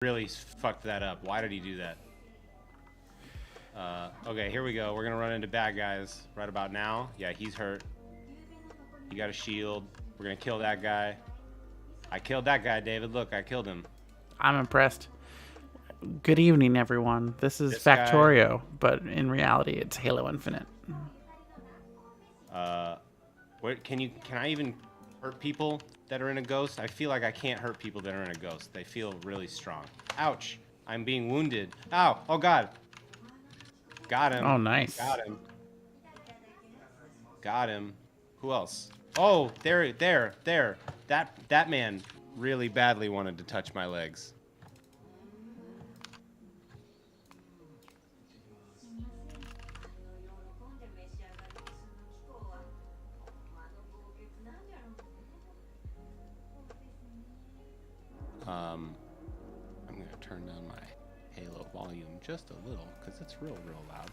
really fucked that up. Why did he do that? Okay, here we go. We're gonna run into bad guys right about now. Yeah, he's hurt. He got a shield. We're gonna kill that guy. I killed that guy, David. Look, I killed him. I'm impressed. Good evening, everyone. This is This guy. Factorio, but in reality, it's Halo Infinite. Can I even hurt people that are in a ghost? I feel like I can't hurt people that are in a ghost. They feel really strong. Ouch! I'm being wounded. Ow! Oh God! Got him. Oh, nice. Got him. Got him. Who else? Oh, there. That man really badly wanted to touch my legs. I'm gonna turn down my Halo volume just a little because it's real loud.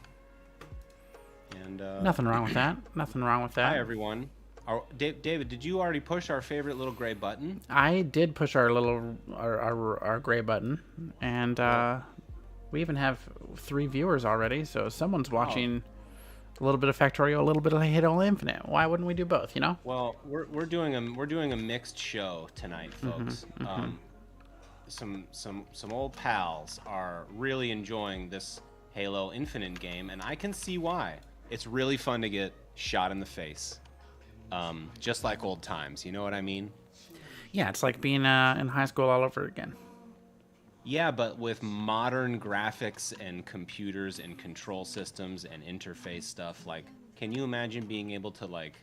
And Nothing wrong with that. Nothing wrong with that. hi everyone. David, did you already push our favorite little gray button? I did push our gray button, and we even have 3 viewers already. So someone's watching a little bit of Factorio, a little bit of Halo Infinite. Why wouldn't we do both? You know? Well, we're doing a mixed show tonight, folks. Some old pals are really enjoying this Halo Infinite game, and I can see why. It's really fun to get shot in the face, just like old times. You know what I mean? Yeah, it's like being in high school all over again. Yeah, but with modern graphics and computers and control systems and interface stuff, like, can you imagine being able to, like,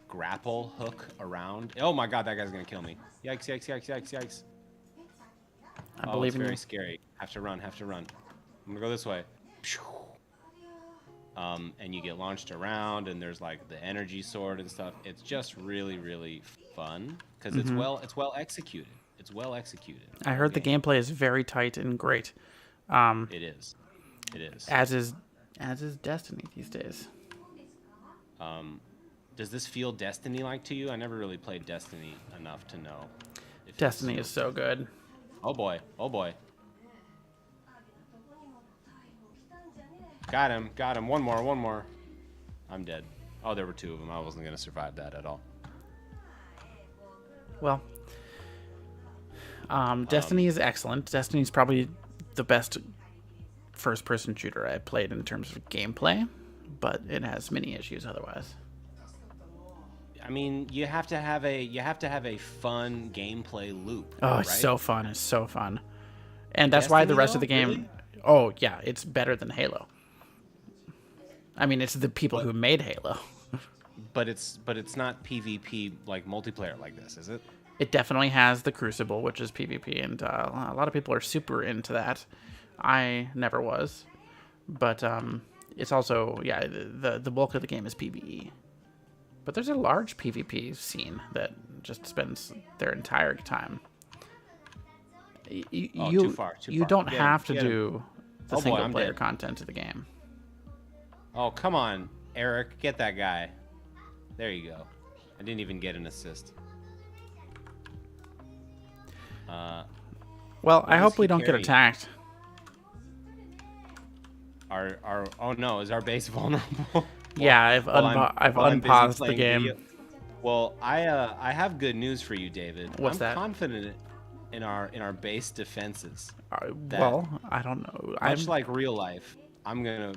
grapple hook around? Oh my God, that guy's gonna kill me. Yikes, yikes, yikes, yikes, yikes. I believe it's in very you. scary. Have to run. I'm gonna go this way. And you get launched around, and there's like the energy sword and stuff. It's just really, really fun because it's well executed. It's well executed. I heard the gameplay is very tight and great. It is. It is. As is Destiny these days. Does this feel Destiny-like to you? I never really played Destiny enough to know. If Destiny is so good. Oh boy. Oh boy. Got him. One more. I'm dead. Oh, there were 2 of them. I wasn't going to survive that at all. Well, Destiny is excellent. Destiny is probably the best first-person shooter I played in terms of gameplay, but it has many issues otherwise. I mean, you have to have a fun gameplay loop. Oh, right? it's so fun. It's so fun. And that's why the Destiny, rest though? of the game... Really? Oh, yeah, it's better than Halo. I mean, it's the people who made Halo. But it's not PvP like multiplayer like this, is it? It definitely has the Crucible, which is PvP, and a lot of people are super into that. I never was. But it's also, yeah, the bulk of the game is PvE. But there's a large PvP scene that just spends their entire time. Too far. You don't Get have him, to get him. do the Oh boy, I'm single-player dead. content of the game. Oh, come on, Eric. Get that guy. There you go. I didn't even get an assist. Well, I hope does we he don't get carry? attacked. Oh no, is our base vulnerable? Yeah, I've while I'm busy unpaused the playing game. video. Well, I have good news for you, David. What's that? I'm confident in our base defenses. Well, I don't know. Much like real life, I'm gonna.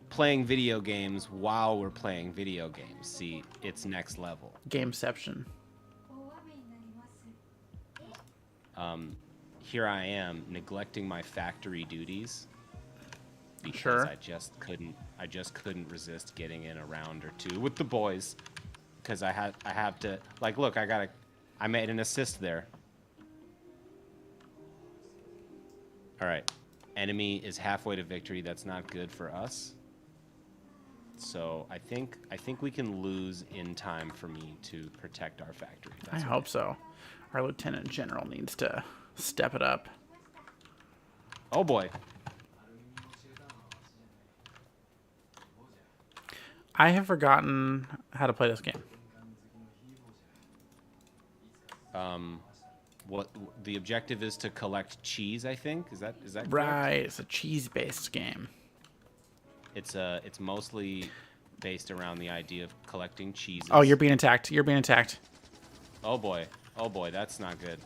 Playing video games while we're playing video games. See, it's next level. Gameception. Here I am neglecting my factory duties because Sure. I just couldn't resist getting in a round or 2 with the boys because I have to, like, look, I made an assist there. All right. Enemy is halfway to victory. That's not good for us. So I think we can lose in time for me to protect our factory. I hope so. Our lieutenant general needs to step it up. Oh boy. I have forgotten how to play this game. what the objective is to collect cheese, I think. Is that correct? Right, it's a cheese-based game. It's mostly based around the idea of collecting cheeses. Oh, you're being attacked. You're being attacked. Oh boy. Oh boy, that's not good.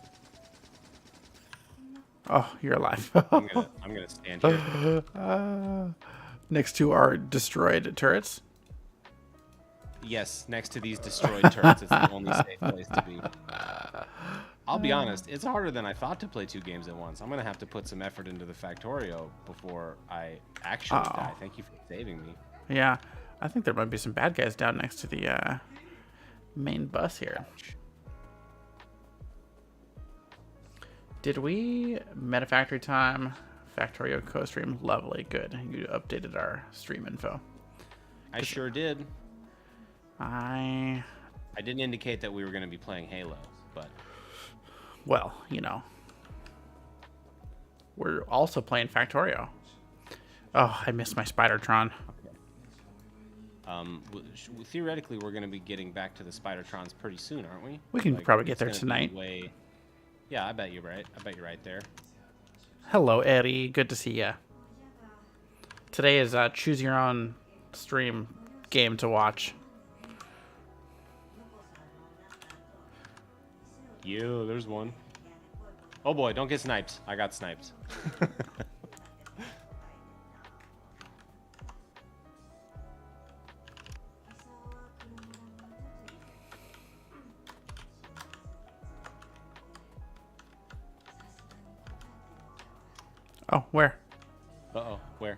Oh, you're alive. I'm gonna stand here. Next to our destroyed turrets. Yes, next to these destroyed turrets, it's the only safe place to be. I'll be honest, it's harder than I thought to play 2 games at once. I'm gonna have to put some effort into the Factorio before I actually die. Thank you for saving me. Yeah, I think there might be some bad guys down next to the main bus here. Did we Metafactory time? Factorio co-stream, lovely, good. You updated our stream info. I sure did. I didn't indicate that we were going to be playing Halo, but... Well, you know. We're also playing Factorio. Oh, I missed my Spidertron. Theoretically, we're going to be getting back to the Spidertrons pretty soon, aren't we? We can probably get there tonight. Yeah, I bet you're right. I bet you're right there. Hello, Eddie. Good to see ya. Today is choose your own stream game to watch. Yeah, there's one. Oh boy, don't get sniped. I got sniped. Oh, where? Uh-oh, where?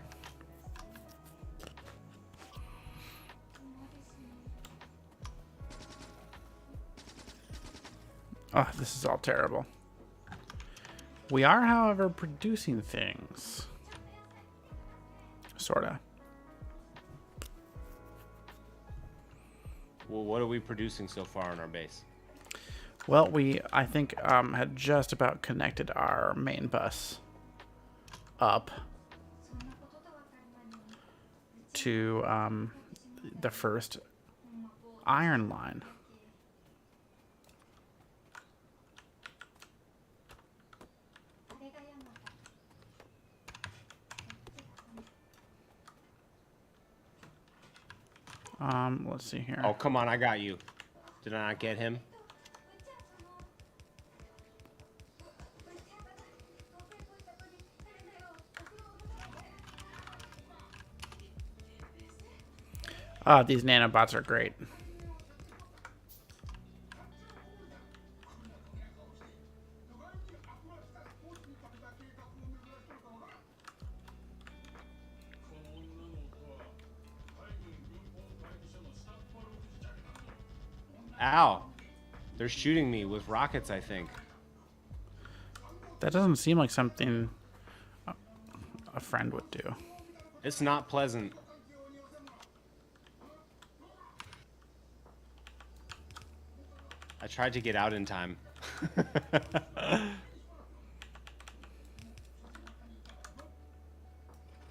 Oh, this is all terrible. We are, however, producing things. Sorta. Well, what are we producing so far on our base? Well, we, I think, had just about connected our main bus up to the first iron line. Let's see here. Oh, come on, I got you. Did I not get him? These nanobots are great. Ow. They're shooting me with rockets, I think. That doesn't seem like something a friend would do. It's not pleasant. I tried to get out in time.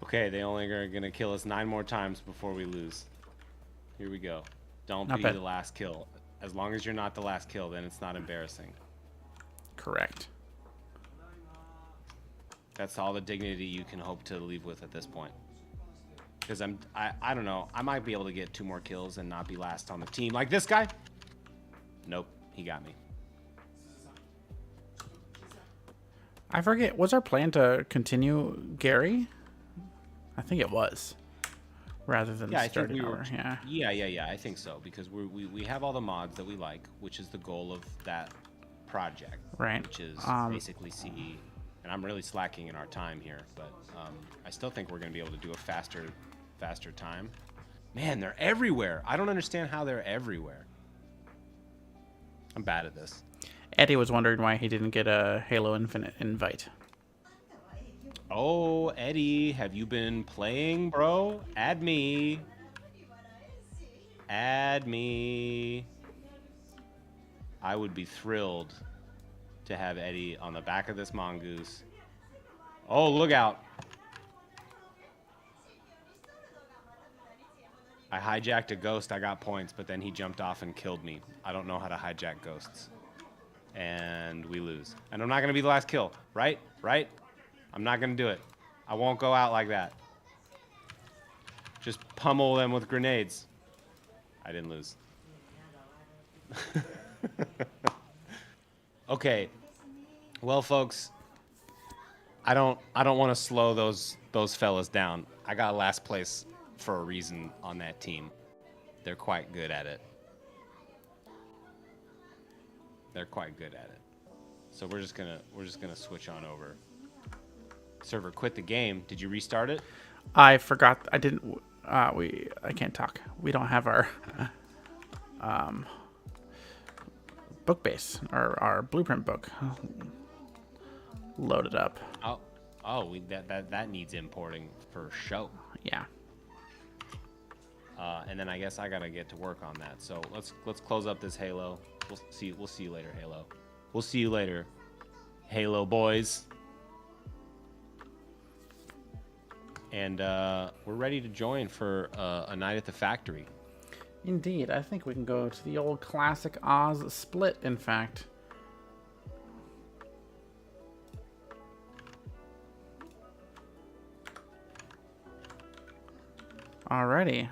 Okay, they only are gonna kill us 9 more times before we lose. Here we go. Don't Not be bad. the last kill. As long as you're not the last kill, then it's not embarrassing. Correct. That's all the dignity you can hope to leave with at this point. Because I don't know. I might be able to get 2 more kills and not be last on the team. Like this guy? Nope, he got me. I forget, was our plan to continue Gary? I think it was. Rather than starting over, yeah. Yeah, I think so. Because we have all the mods that we like, which is the goal of that project. Right. Which is basically CE. And I'm really slacking in our time here, but I still think we're going to be able to do a faster time. Man, they're everywhere. I don't understand how they're everywhere. I'm bad at this. Eddie was wondering why he didn't get a Halo Infinite invite. Oh, Eddie, have you been playing, bro? Add me. Add me. I would be thrilled to have Eddie on the back of this mongoose. Oh, look out. I hijacked a ghost. I got points, but then he jumped off and killed me. I don't know how to hijack ghosts. and we lose. And I'm not gonna be the last kill, right? Right? I'm not gonna do it. I won't go out like that. Just pummel them with grenades. I didn't lose. Okay. Well, folks, I don't want to slow those fellas down. I got last place for a reason on that team. They're quite good at it. They're quite good at it. So we're just gonna switch on over. Server quit the game. Did you restart it? I forgot. I didn't. I can't talk. We don't have our book base or our blueprint book loaded up. That needs importing for show. Yeah. And then I guess I gotta get to work on that. So let's close up this Halo. We'll see you later, Halo. We'll see you later, Halo boys. And we're ready to join for a night at the factory. Indeed, I think we can go to the old classic Oz split. In fact. Alrighty.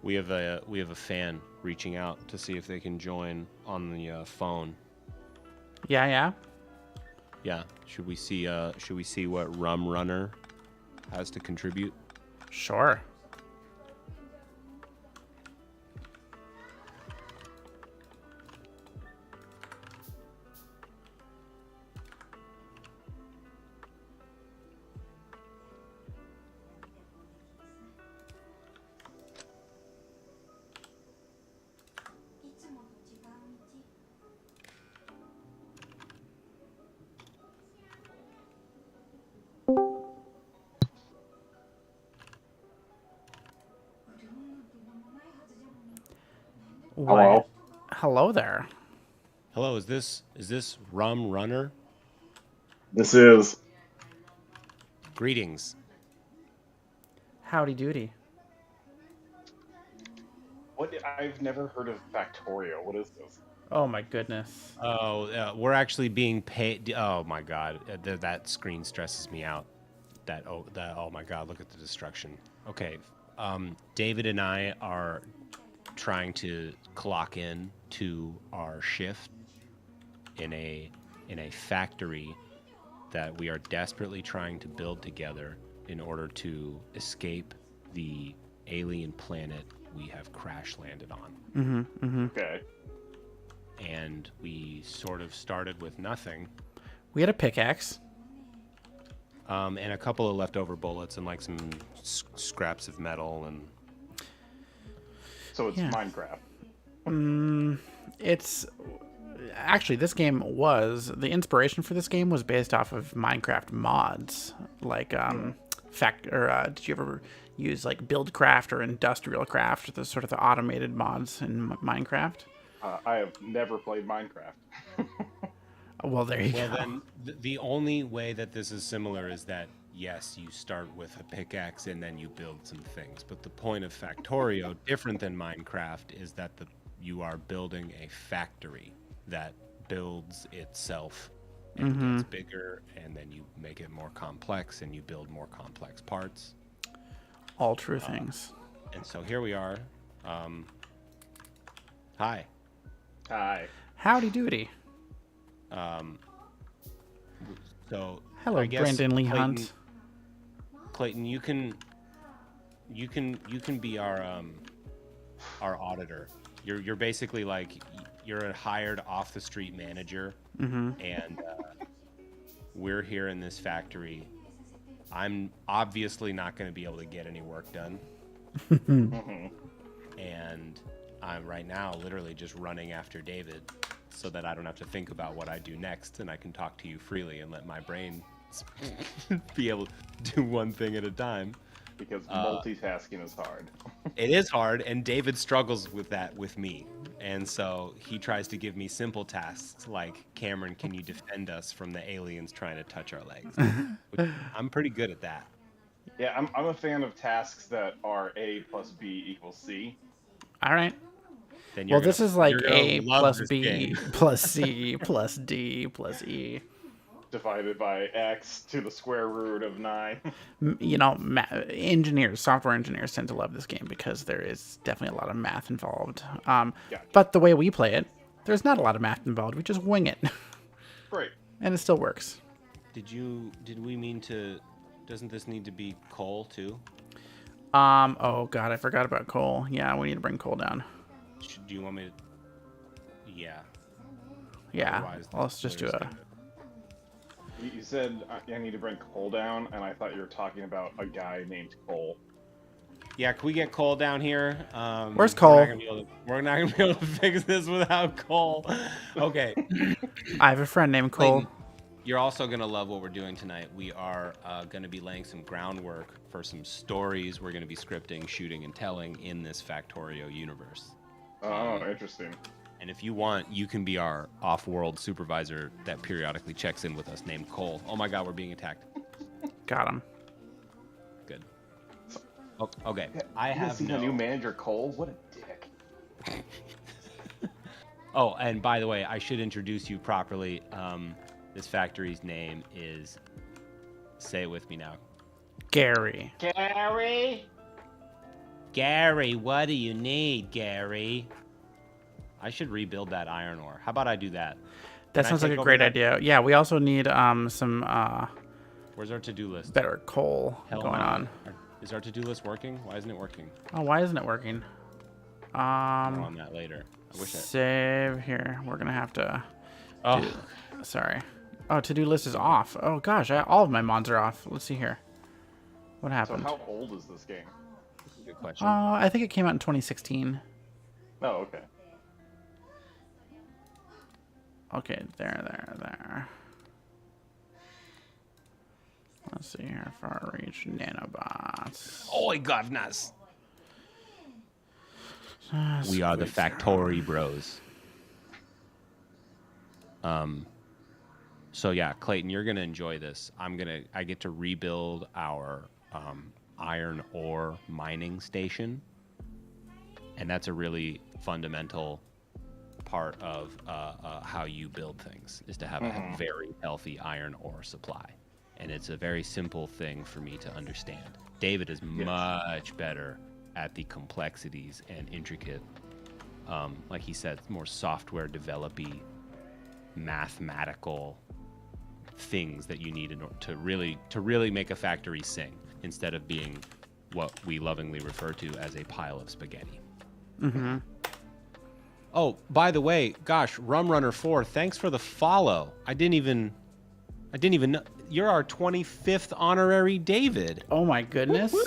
We have a fan reaching out to see if they can join on the phone. Yeah. Yeah. Should we see what Rum Runner has to contribute? Sure. Hello. Hello there. Hello, is this Rum Runner? This is. Greetings. Howdy doody. What? I've never heard of Factorio. What is this? Oh my goodness. Oh, we're actually being paid. Oh my God, that screen stresses me out. Oh my God, look at the destruction. Okay, David and I are trying to clock in to our shift in a factory that we are desperately trying to build together in order to escape the alien planet we have crash landed on. Okay. And we sort of started with nothing. We had a pickaxe. And a couple of leftover bullets and like some scraps of metal and. So it's Yeah. Minecraft. It's actually, this game was the inspiration for this game was based off of Minecraft mods, like did you ever use like Buildcraft or Industrial Craft, the sort of the automated mods in Minecraft? I have never played Minecraft. Well, there you go. Well, then the only way that this is similar is that yes, you start with a pickaxe and then you build some things. But the point of Factorio, different than Minecraft, is that you are building a factory that builds itself and gets bigger, and then you make it more complex and you build more complex parts. All true things. And so here we are. Hi. Hi. Howdy doody. So Hello, I guess Brandon Lee Hunt. Clayton, you can be our auditor. You're basically like you're a hired off the street manager, and we're here in this factory. I'm obviously not going to be able to get any work done, and I'm right now literally just running after David so that I don't have to think about what I do next, and I can talk to you freely and let my brain be able to do one thing at a time. Because multitasking is hard. It is hard, and David struggles with that with me. And so he tries to give me simple tasks like, Cameron, can you defend us from the aliens trying to touch our legs? Which I'm pretty good at that. Yeah, I'm a fan of tasks that are A plus B equals C. All right. Then Well, this is like you're gonna A love plus this B game. plus C plus D plus E. Divided by X to the square root of 9. You know, engineers, software engineers tend to love this game because there is definitely a lot of math involved. Yeah. But the way we play it, there's not a lot of math involved. We just wing it. Great. And it still works. Did we mean to, doesn't this need to be coal too? Oh god, I forgot about coal. Yeah, we need to bring coal down. Do you want me to? Yeah. Yeah, Otherwise, well, let's just do a... You said I need to bring Cole down, and I thought you were talking about a guy named Cole. Yeah, can we get coal down here? Where's coal? We're not gonna be able to fix this without coal. Okay. I have a friend named Cole. Clayton, you're also gonna love what we're doing tonight. We are gonna be laying some groundwork for some stories. We're gonna be scripting, shooting, and telling in this Factorio universe. Oh, interesting. And if you want, you can be our off-world supervisor that periodically checks in with us, named Cole. Oh my God, we're being attacked. Got him. Good. Oh, okay. I You have seen the new manager, Cole? What a dick. Oh, and by the way, I should introduce you properly. This factory's name is. Say it with me now. Gary. Gary? Gary, what do you need, Gary? I should rebuild that iron ore. How about I do that? That Can I sounds like take a over great that? idea. Yeah, we also need some Where's our to-do list? better coal Hell going no. on. Is our to-do list working? Why isn't it working? Oh, why isn't it working? More on that later. I wish I... Save here. We're gonna have to. Oh, Sorry. Oh, to-do list is off. Oh gosh, all of my mods are off. Let's see here. What So happened? how old is this game? good question. I think it came out in 2016. Oh, okay. Okay, there. Let's see here. Far reach nanobots. Oi, governors! We are the Factory Bros. So yeah, Clayton, you're gonna enjoy this. I get to rebuild our iron ore mining station, and that's a really fundamental part of how you build things, is to have a very healthy iron ore supply. And it's a very simple thing for me to understand. David is much better at the complexities and intricate, like he said, more software developy, mathematical things that you need in order to really make a factory sing, instead of being what we lovingly refer to as a pile of spaghetti. Mm-hmm. Oh, by the way, gosh, Rum Runner 4, thanks for the follow. I didn't even know. You're our 25th honorary David. Oh my goodness. We've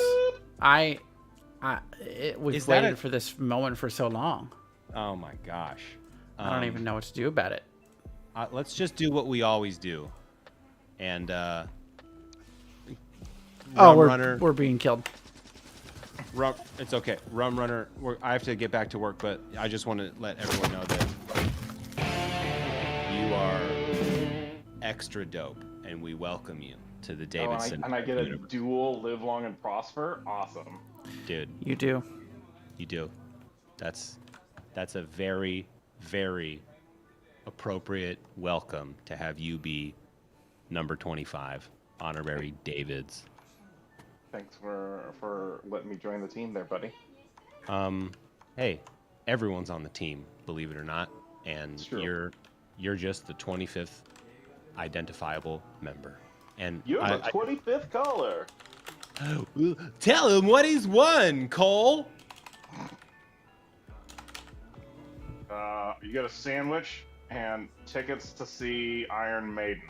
Is that waited for this moment for so long. Oh my gosh. I don't even know what to do about it. Let's just do what we always do. And We're being killed. It's okay. Rum Runner, I have to get back to work, but I just want to let everyone know that you are extra dope, and we welcome you to the Davidson. And I get a universe. dual live long and prosper? Awesome. Dude, You do. you do. That's a very, very appropriate welcome to have you be number 25, honorary Davids. Thanks for letting me join the team there, buddy. Hey, everyone's on the team, believe it or not, and you're just the 25th identifiable member. And You're the 25th caller. Tell him what he's won, Cole. You get a sandwich and tickets to see Iron Maiden.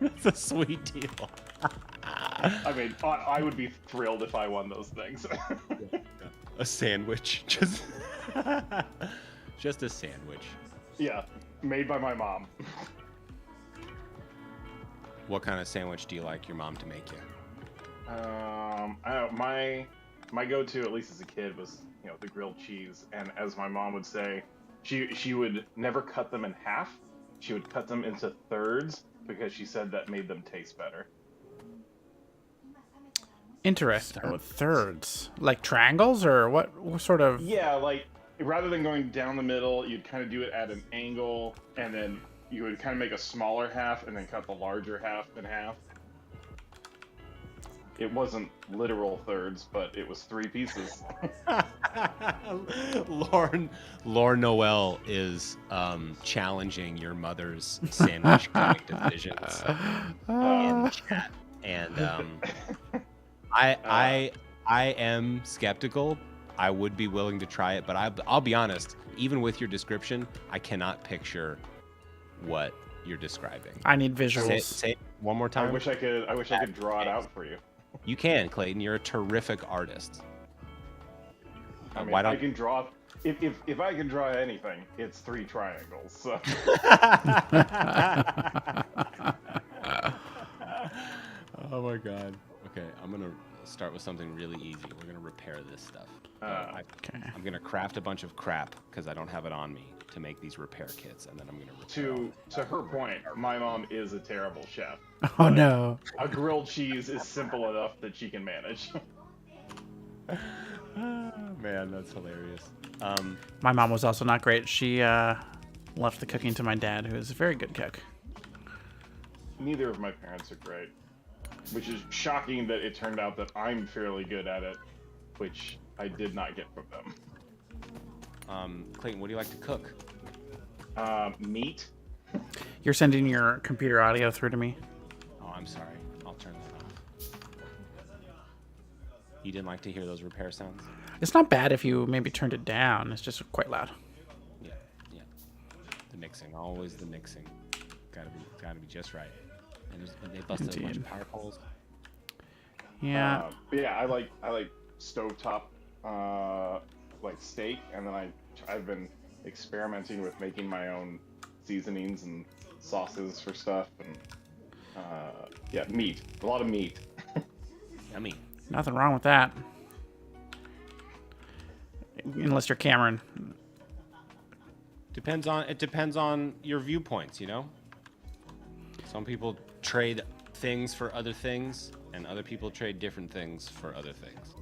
That's a sweet deal. I mean, I would be thrilled if I won those things. A sandwich, just a sandwich. Yeah, made by my mom. What kind of sandwich do you like your mom to make you? I don't know, my go-to, at least as a kid, was the grilled cheese. And as my mom would say, she would never cut them in half. She would cut them into thirds because she said that made them taste better. Interesting. Thirds, like triangles, or what sort of? Yeah, like rather than going down the middle, you'd kind of do it at an angle, and then you would kind of make a smaller half, and then cut the larger half in half. It wasn't literal thirds, but it was 3 pieces. Lore Noel is challenging your mother's sandwich cutting decisions in chat, and I am skeptical. I would be willing to try it, but I'll be honest. Even with your description, I cannot picture what you're describing. I need visuals. Say it one more time. I wish I could draw it out for you. You can, Clayton. You're a terrific artist. I mean, Why don't I can draw? If I can draw anything, it's 3 triangles. So. Oh my god. Okay, I'm gonna start with something really easy. We're gonna repair this stuff. Okay. I'm gonna craft a bunch of crap because I don't have it on me to make these repair kits, and then I'm gonna repair To her point, my mom is a terrible chef. Oh no. A grilled cheese is simple enough that she can manage. Man, that's hilarious. My mom was also not great. She left the cooking to my dad, who is a very good cook. Neither of my parents are great, which is shocking that it turned out that I'm fairly good at it, which I did not get from them. Clayton, what do you like to cook? Meat. You're sending your computer audio through to me? Oh, I'm sorry. I'll turn that off. You didn't like to hear those repair sounds? It's not bad if you maybe turned it down. It's just quite loud. Yeah. The mixing, always the mixing. Gotta be just right. And they busted a bunch of power poles. Yeah. Yeah, I like stovetop like steak, and then I've been experimenting with making my own seasonings and sauces for stuff, and yeah, meat. A lot of meat. Yummy. Nothing wrong with that. Unless you're Cameron. It depends on your viewpoints, you know? Some people trade things for other things, and other people trade different things for other things.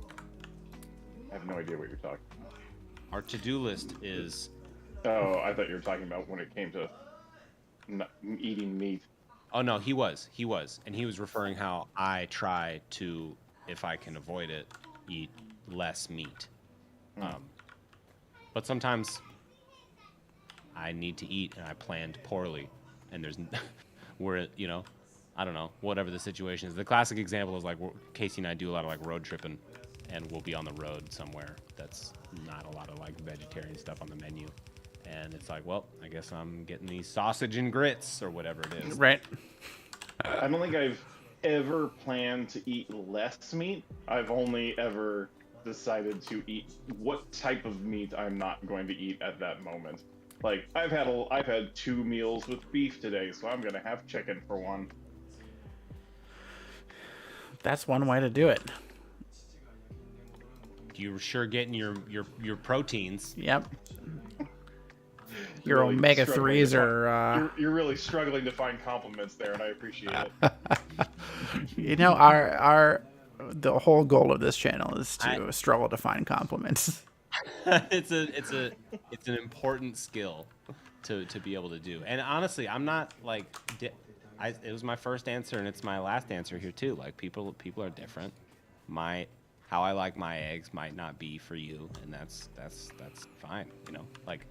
I have no idea what you're talking about. Our to-do list is... Oh, I thought you were talking about when it came to eating meat. Oh, no, he was. And he was referring how I try to, if I can avoid it, eat less meat. But sometimes I need to eat, and I planned poorly, and there's... We're, you know, I don't know, whatever the situation is. The classic example is like Casey and I do a lot of like road tripping, and we'll be on the road somewhere that's not a lot of like vegetarian stuff on the menu. And it's like, well, I guess I'm getting these sausage and grits or whatever it is. Right. I don't think I've ever planned to eat less meat. I've only ever decided to eat what type of meat I'm not going to eat at that moment. Like, I've had 2 meals with beef today, so I'm gonna have chicken for one. That's one way to do it. You're sure getting your proteins. Yep. Your Really omega-3s are... You're really struggling to find compliments there, and I appreciate it. You know, the whole goal of this channel is to struggle to find compliments. It's an important skill to be able to do. And honestly, I'm not like it was my first answer and it's my last answer here too. Like people are different. How I like my eggs might not be for you, and that's fine. You know, like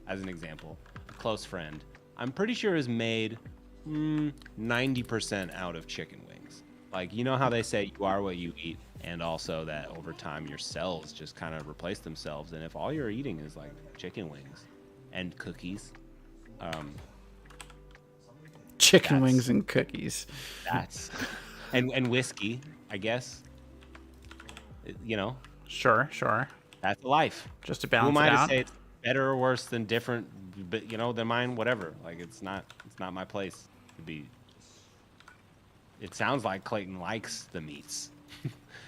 as an example, a close friend I'm pretty sure is made 90% out of chicken wings. Like, you know how they say you are what you eat, and also that over time your cells just kind of replace themselves. And if all you're eating is like chicken wings and cookies, chicken wings and cookies, that's and whiskey, I guess. You know. Sure. That's life. Just to balance Who am it I out. to say it's better or worse than different, but you know, than mine, whatever. Like it's not my place to be. It sounds like Clayton likes the meats.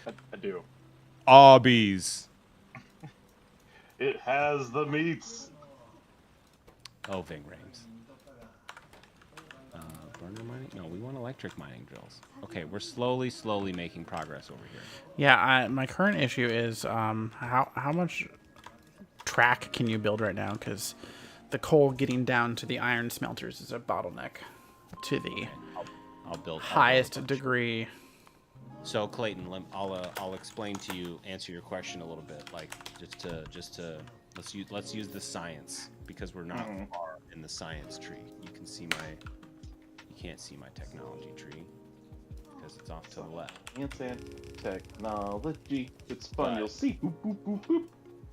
I do. Arby's. It has the meats. Oh, Ving Rhames. Burner mining? No, we want electric mining drills. Okay, we're slowly making progress over here. Yeah, my current issue is how much track can you build right now? Because the coal getting down to the iron smelters is a bottleneck to the I'll build highest degree. So Clayton, I'll explain to you, answer your question a little bit. Like just to let's use the science, because we're not far in the science tree. You can't see my technology tree because it's off to the left. Science and technology. It's fun. But You'll see. Boop, boop, boop, boop.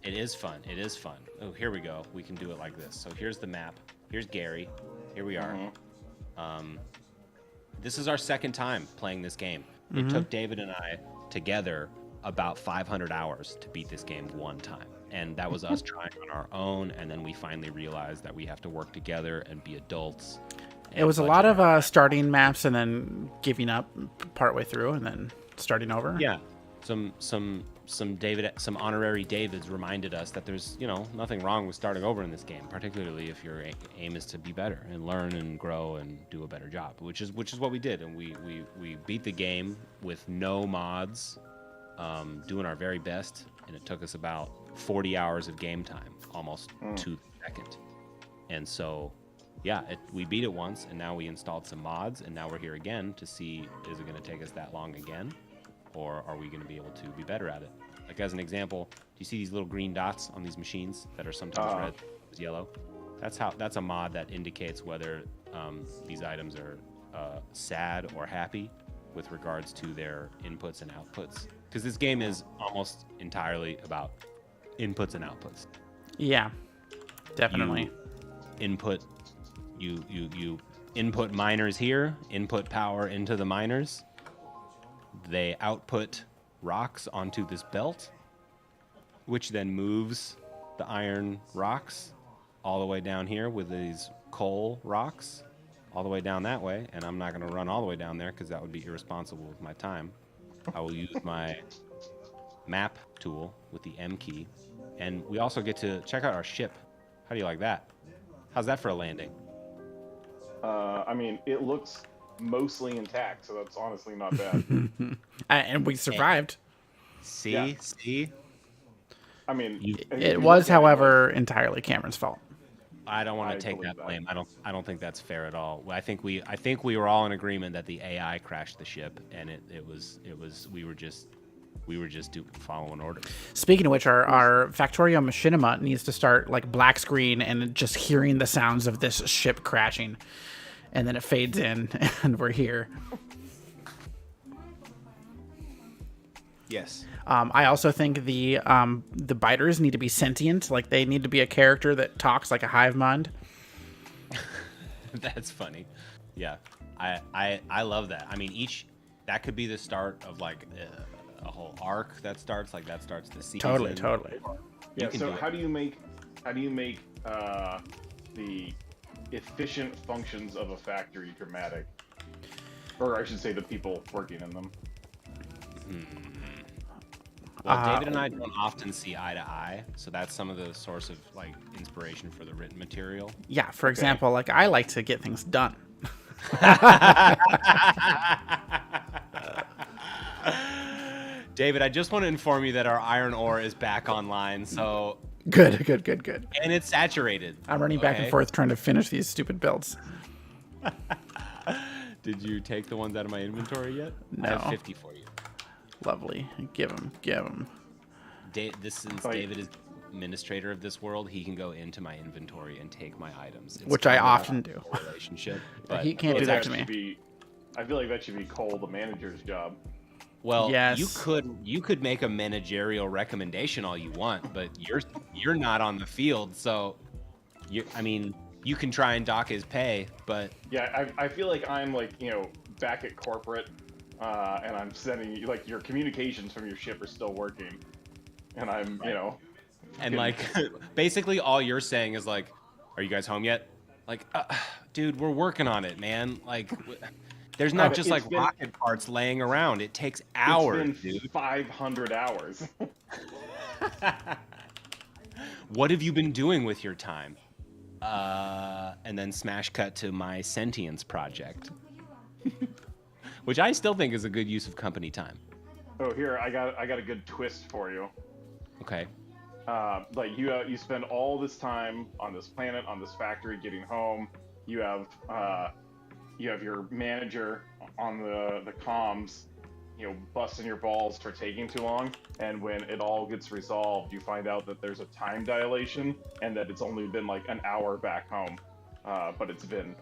It is fun. It is fun. Oh, here we go. We can do it like this. So here's the map. Here's Gary. Here we are. This is our second time playing this game. It took David and I together about 500 hours to beat this game one time. And that was us trying on our own. And then we finally realized that we have to work together and be adults. It was a lot of starting maps and then giving up partway through and then starting over. Yeah. Some honorary Davids reminded us that there's, nothing wrong with starting over in this game, particularly if your aim is to be better and learn and grow and do a better job, which is what we did. And we beat the game with no mods, doing our very best, and it took us about 40 hours of game time, almost to the second. And so, yeah, we beat it once, and now we installed some mods, and now we're here again to see, is it going to take us that long again? Or are we going to be able to be better at it? Like, as an example, do you see these little green dots on these machines that are sometimes red, sometimes yellow? That's a mod that indicates whether these items are sad or happy with regards to their inputs and outputs. Because this game is almost entirely about inputs and outputs. Yeah, definitely. You input miners here, input power into the miners. They output rocks onto this belt, which then moves the iron rocks all the way down here with these coal rocks all the way down that way. And I'm not going to run all the way down there because that would be irresponsible with my time. I will use my map tool with the M key. And we also get to check out our ship. How do you like that? How's that for a landing? I mean, it looks mostly intact, so that's honestly not bad. And we survived. See? Yeah. See? I mean, It was, however, entirely Cameron's fault. I don't want to take that blame. I don't think that's fair at all. I think we were all in agreement that the AI crashed the ship, and we were just following orders. Speaking of which, our Factorio machinima needs to start like black screen and just hearing the sounds of this ship crashing, and then it fades in, and we're here. Yes. I also think the biters need to be sentient. Like, they need to be a character that talks like a hive mind. That's funny. Yeah, I love that. I mean, that could be the start of like a whole arc that starts the season. Totally. Yeah. So how do you make the efficient functions of a factory dramatic, or I should say, the people working in them? Well, David and I don't often see eye to eye, so that's some of the source of like inspiration for the written material. Yeah. For example, like, I like to get things done. David, I just want to inform you that our iron ore is back online, so... Good. And it's saturated. I'm running back and forth trying to finish these stupid builds. Did you take the ones out of my inventory yet? No. I have 50 for you. Lovely. Give him. Since David is administrator of this world, he can go into my inventory and take my items. It's which I often do. Relationship, but he can't do that to me. I feel like that should be Cole, the manager's job. Well, yes. you could make a managerial recommendation all you want, but you're not on the field, so you can try and dock his pay, but yeah, I feel like I'm like back at corporate, and I'm sending you like your communications from your ship are still working, and I'm and like basically all you're saying is like, are you guys home yet? Like, dude, we're working on it, man. Like, There's not But just it's like been- rocket parts laying around. It takes It's hours, been dude. 500 hours. What have you been doing with your time? And then smash cut to my sentience project, which I still think is a good use of company time. Oh, here I got a good twist for you. Okay. Like you spend all this time on this planet, on this factory, getting home. You have your manager on the comms, busting your balls for taking too long. And when it all gets resolved, you find out that there's a time dilation and that it's only been like an hour back home, but it's been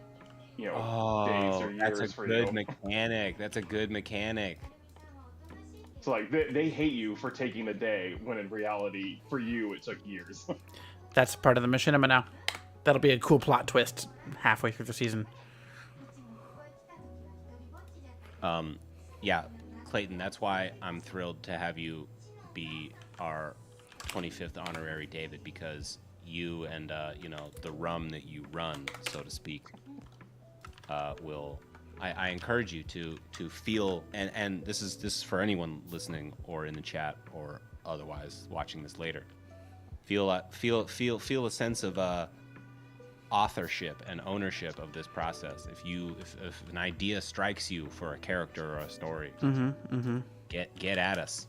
days or years that's a for good you. mechanic. That's a good mechanic. So like they hate you for taking a day when in reality for you it took years. That's part of the machinima now. That'll be a cool plot twist halfway through the season. Yeah, Clayton, that's why I'm thrilled to have you be our 25th honorary David, because you and the rum that you run, so to speak, will. I encourage you to feel, and this is for anyone listening or in the chat or otherwise watching this later. Feel a sense of authorship and ownership of this process. If an idea strikes you for a character or a story, get at us.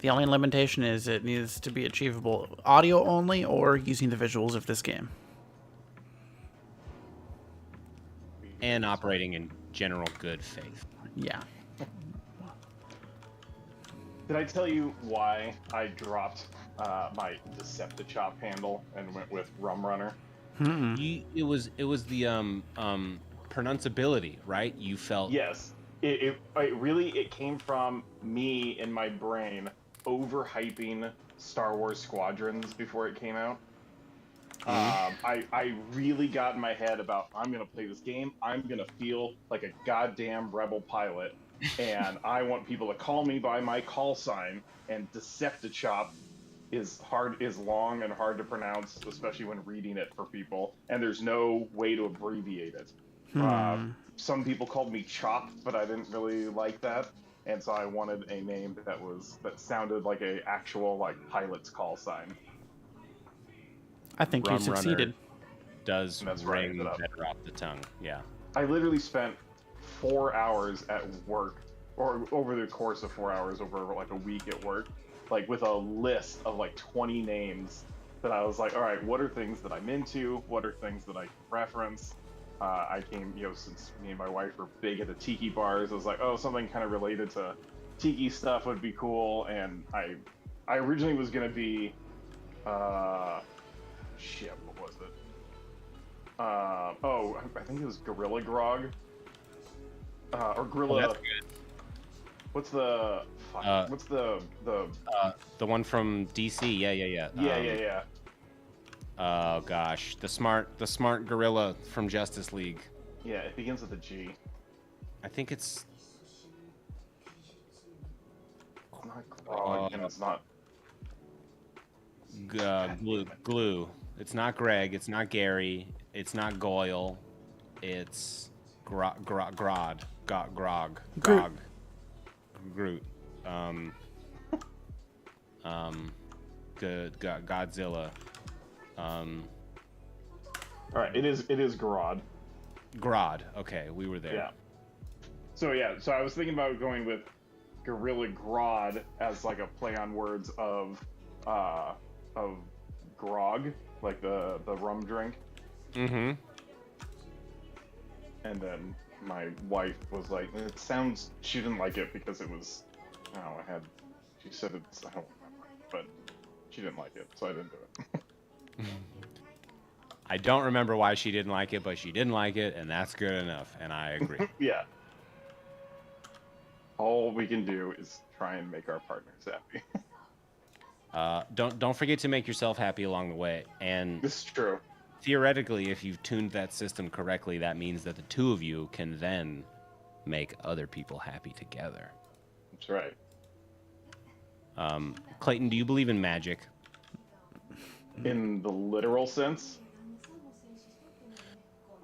The only limitation is it needs to be achievable audio only or using the visuals of this game. And operating in general good faith. Yeah. Did I tell you why I dropped my Decepticop handle and went with Rum Runner? It was the pronounceability, right? You felt Yes. It really came from me in my brain overhyping Star Wars Squadrons before it came out. I really got in my head about, I'm gonna play this game, I'm gonna feel like a goddamn rebel pilot, and I want people to call me by my call sign. And Decepticop is long and hard to pronounce, especially when reading it for people, and there's no way to abbreviate it. Some people called me Chop, but I didn't really like that, and so I wanted a name that sounded like a actual like pilot's call sign. I think you Rum succeeded. Runner does That's right, ring but, better off the tongue. Yeah. I literally spent 4 hours at work, or over the course of 4 hours over like a week at work, like with a list of like 20 names that I was like, all right, what are things that I'm into? What are things that I can reference? I came, since me and my wife were big at the tiki bars, I was like, oh, something kind of related to tiki stuff would be cool. And I originally was gonna be, what was it? I think it was Gorilla Grog, or Gorilla. Oh, that's good. What's the? What's the? The one from DC. Yeah. Yeah. Oh gosh, the smart gorilla from Justice League. Yeah, it begins with a G. I think it's. It's not Grog, and it's not. Glue. It's not Greg. It's not Gary. It's not Goyle. It's Grog. Groot. Godzilla. All right, it is Grodd. Grodd. Okay, we were there. Yeah. So I was thinking about going with Gorilla Grodd as like a play on words of grog, like the rum drink. Mm-hmm. And then my wife was like, it sounds. She didn't like it because it was. She said it's. I don't remember, but she didn't like it, so I didn't do it. I don't remember why she didn't like it, but she didn't like it, and that's good enough. And I agree. Yeah. All we can do is try and make our partners happy. Don't forget to make yourself happy along the way. And This is true. theoretically, if you've tuned that system correctly, that means that the two of you can then make other people happy together. That's right. Clayton, do you believe in magic? In the literal sense?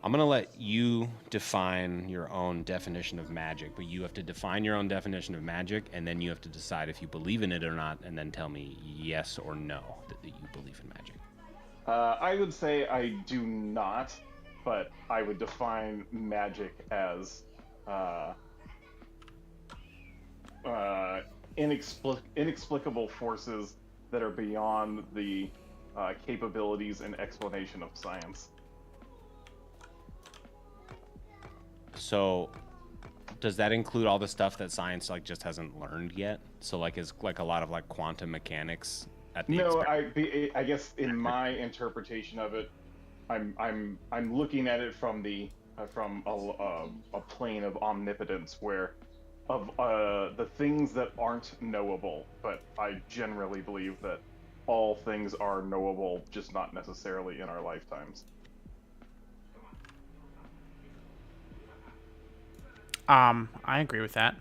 I'm gonna let you define your own definition of magic, but you have to define your own definition of magic, and then you have to decide if you believe in it or not, and then tell me yes or no that you believe in magic. I would say I do not, but I would define magic as inexplicable forces that are beyond the capabilities and explanation of science. So, does that include all the stuff that science like just hasn't learned yet? So, like, is like a lot of like quantum mechanics at the No, experiment? I guess in my interpretation of it, I'm looking at it from a plane of omnipotence where of the things that aren't knowable, but I generally believe that all things are knowable, just not necessarily in our lifetimes. I agree with that.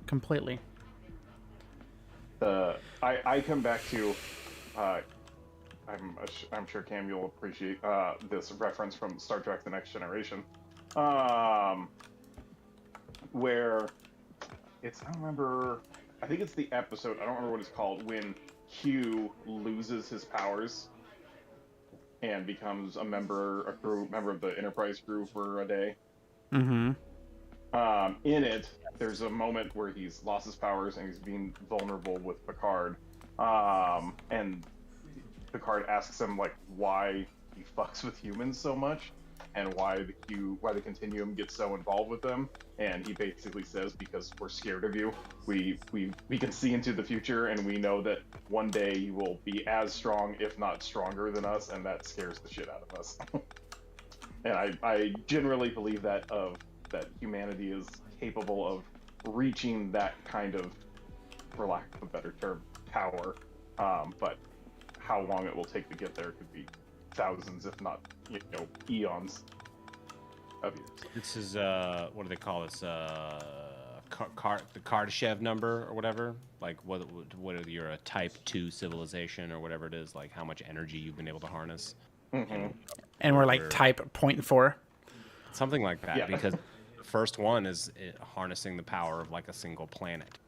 Completely. I come back to, I'm sure Cam you'll appreciate this reference from Star Trek: The Next Generation, where it's I don't remember, I think it's the episode, I don't remember what it's called, when Q loses his powers and becomes a member of the Enterprise crew for a day. Mm-hmm. In it, there's a moment where he's lost his powers and he's being vulnerable with Picard. And Picard asks him like why he fucks with humans so much and why the Continuum gets so involved with them. And he basically says, because we're scared of you. We can see into the future and we know that one day you will be as strong, if not stronger than us, and that scares the shit out of us. And I generally believe that humanity is capable of reaching that kind of, for lack of a better term, power. But how long it will take to get there could be thousands, if not, eons of years. This is what do they call this? The Kardashev number or whatever. Like what you're a type 2 civilization or whatever it is. Like how much energy you've been able to harness. Mm-hmm. And we're like type 0.4. Something like that, Yeah. because the first one is harnessing the power of like a single planet,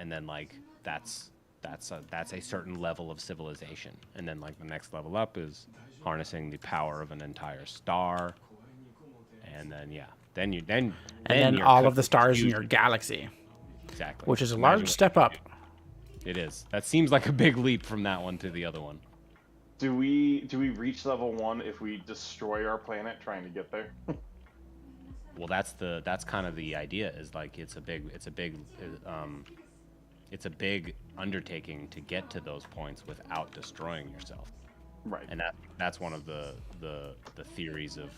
and then like that's a certain level of civilization, and then like the next level up is harnessing the power of an entire star, and then you're all of the stars in your galaxy, exactly, which is a Imagine large what step you up. can do. It is. That seems like a big leap from that one to the other one. Do we reach level 1 if we destroy our planet trying to get there? Well, that's kind of the idea. Is like it's a big undertaking to get to those points without destroying yourself. Right. And that's one of the theories of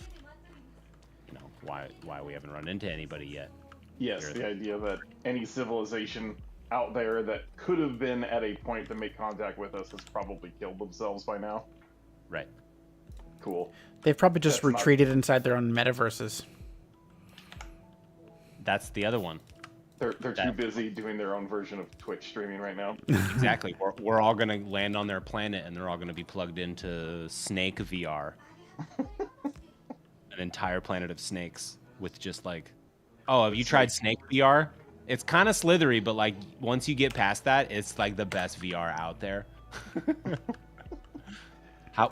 why we haven't run into anybody yet. Yes, the idea that any civilization out there that could have been at a point to make contact with us has probably killed themselves by now. Right. Cool. They've probably just That's retreated inside their own metaverses. That's the other one. They're too busy doing their own version of Twitch streaming right now. Exactly. We're all gonna land on their planet, and they're all gonna be plugged into Snake VR, an entire planet of snakes with just like, oh, have you tried Snake VR? It's kind of slithery, but like once you get past that, it's like the best VR out there.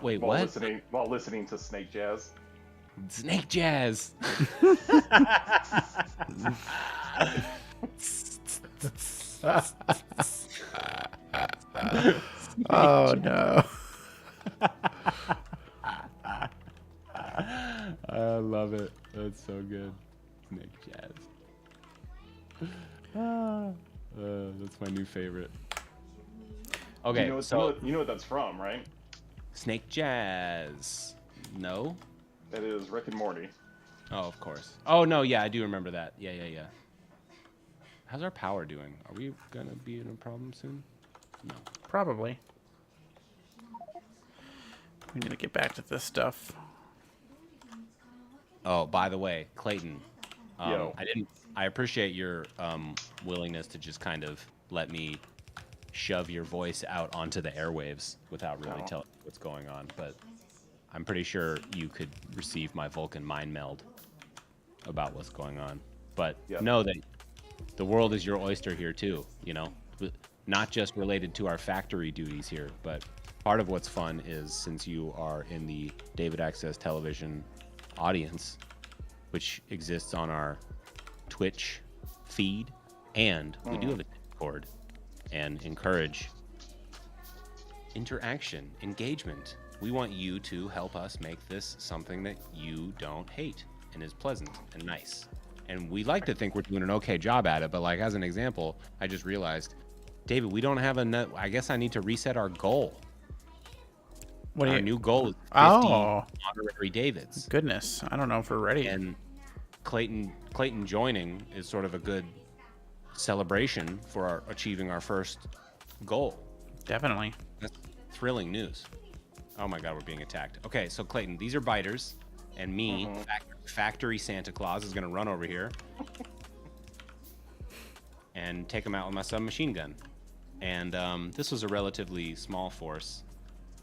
Wait, while what? While listening to Snake Jazz. Snake Jazz. Oh no. I love it. That's so good. Snake Jazz. That's my new favorite. Okay, you know what that's from, right? Snake Jazz. No? That is Rick and Morty. Oh, of course. Oh, no, yeah, I do remember that. Yeah. How's our power doing? Are we gonna be in a problem soon? No. Probably. We need to get back to this stuff. Oh, by the way, Clayton, Yo. I appreciate your willingness to just kind of let me shove your voice out onto the airwaves without really telling you what's going on. But I'm pretty sure you could receive my Vulcan mind meld about what's going on. But know that the world is your oyster here too, you know? Not just related to our factory duties here, but part of what's fun is since you are in the David Access Television audience, which exists on our Twitch feed, and we do have a Discord and encourage interaction, engagement. We want you to help us make this something that you don't hate and is pleasant and nice. And we like to think we're doing an okay job at it, but like as an example, I just realized, David, we don't have enough. I guess I need to reset our goal. Our new goal is 50 honorary Davids. Goodness, I don't know if we're ready. And Clayton joining is sort of a good celebration for achieving our first goal. Definitely. That's thrilling news. Oh my God, we're being attacked. Okay, so Clayton, these are biters, and me, Factory Santa Claus, is going to run over here and take them out with my submachine gun. And this was a relatively small force.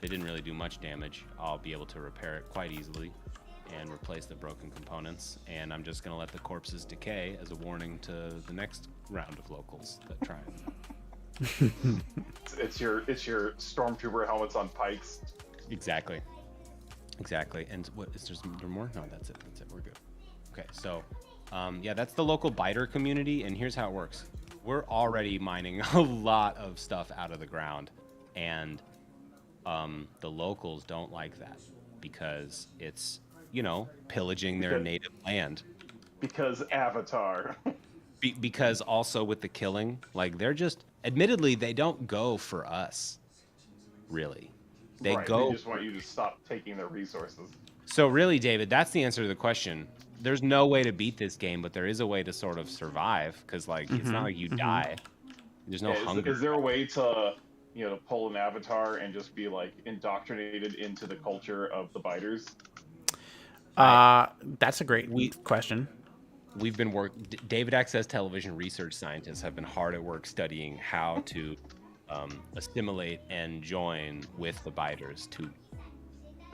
They didn't really do much damage. I'll be able to repair it quite easily and replace the broken components. And I'm just going to let the corpses decay as a warning to the next round of locals that try it. It's your stormtrooper helmets on pikes. Exactly. And what is there more? No, that's it. We're good. Okay, so yeah, that's the local biter community, and here's how it works. We're already mining a lot of stuff out of the ground, and the locals don't like that because it's, you know, pillaging their native land. Because Avatar. Because also with the killing, like they're just, admittedly, they don't go for us, really. They just want you to stop taking their resources. So really, David, that's the answer to the question. There's no way to beat this game, but there is a way to sort of survive, because like it's not like you die. There's no hunger. Is there a way to, you know, pull an Avatar and just be like indoctrinated into the culture of the biters? That's a great question. We've been David Access Television research scientists have been hard at work studying how to assimilate and join with the biters to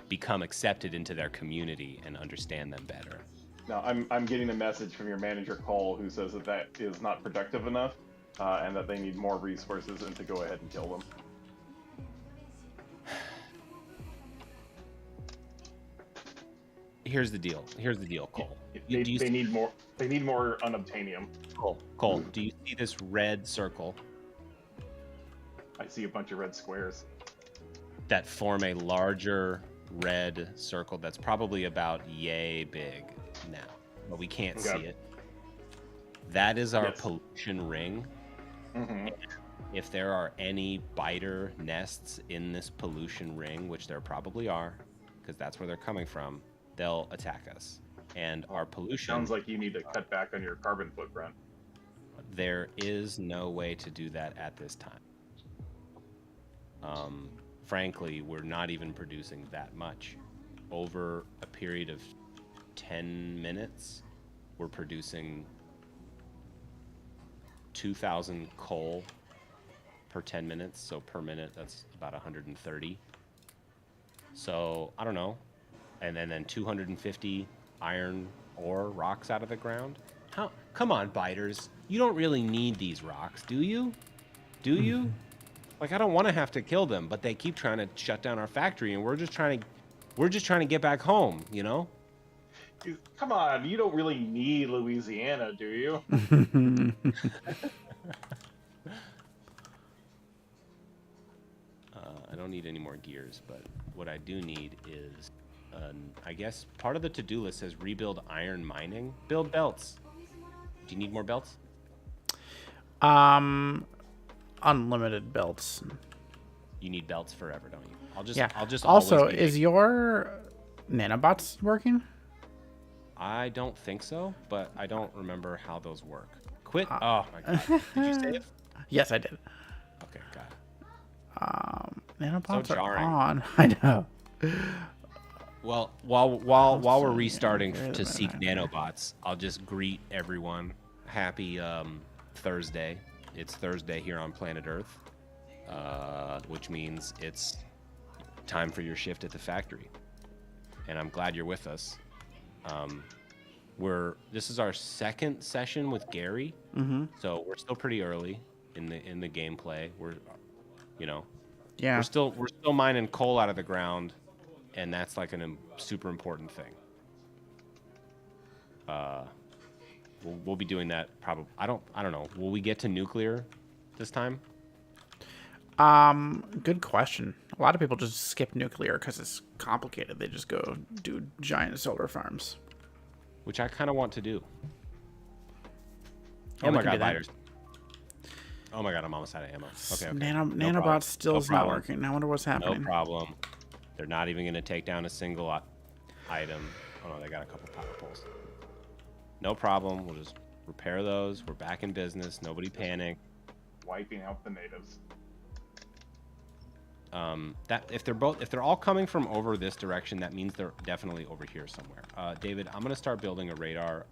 become accepted into their community and understand them better. Now, I'm getting a message from your manager, Cole, who says that is not productive enough, and that they need more resources and to go ahead and kill them. Here's the deal, Cole. They need more unobtainium. Cole, do you see this red circle? I see a bunch of red squares that form a larger red circle that's probably about yay big now, but we can't see it. That is our pollution ring. If there are any biter nests in this pollution ring, which there probably are, because that's where they're coming from, they'll attack us. And our pollution... Sounds like you need to cut back on your carbon footprint. There is no way to do that at this time. Frankly, we're not even producing that much. Over a period of 10 minutes, we're producing 2,000 coal per 10 minutes. So per minute, that's about 130. So I don't know. And then 250 iron ore rocks out of the ground. Come on, biters. You don't really need these rocks, do you? Do you? Like, I don't want to have to kill them, but they keep trying to shut down our factory, and we're just trying to get back home, you know? Come on, you don't really need Louisiana, do you? I don't need any more gears, but what I do need is, I guess, part of the to-do list says rebuild iron mining. Build belts. Do you need more belts? Unlimited belts. You need belts forever, don't you? I'll just also, is your nanobots working? I don't think so, but I don't remember how those work. Quit. Oh my god. Did you save? Yes, I did. Okay, got it. Nanobots So jarring. are on. I know. Well, while we're restarting to seek nanobots, I'll just greet everyone. Happy Thursday. It's Thursday here on planet Earth, which means it's time for your shift at the factory. and I'm glad you're with us. This is our second session with Gary, so we're still pretty early in the gameplay. Yeah. We're still mining coal out of the ground, and that's like super important thing. We'll be doing that probably. I don't know. Will we get to nuclear this time? Good question. A lot of people just skip nuclear because it's complicated. They just go do giant solar farms. Which I kind of want to do. Yeah, Oh we my can do god, that. lighters. Oh my god, I'm almost out of ammo. Okay. Nanobot still is not problem. working. I wonder what's happening. No problem. They're not even going to take down a single item. Oh no, they got a couple power poles. No problem. We'll just repair those. We're back in business. Nobody panic. Wiping out the natives. That if they're all coming from over this direction, that means they're definitely over here somewhere. David, I'm gonna start building a radar,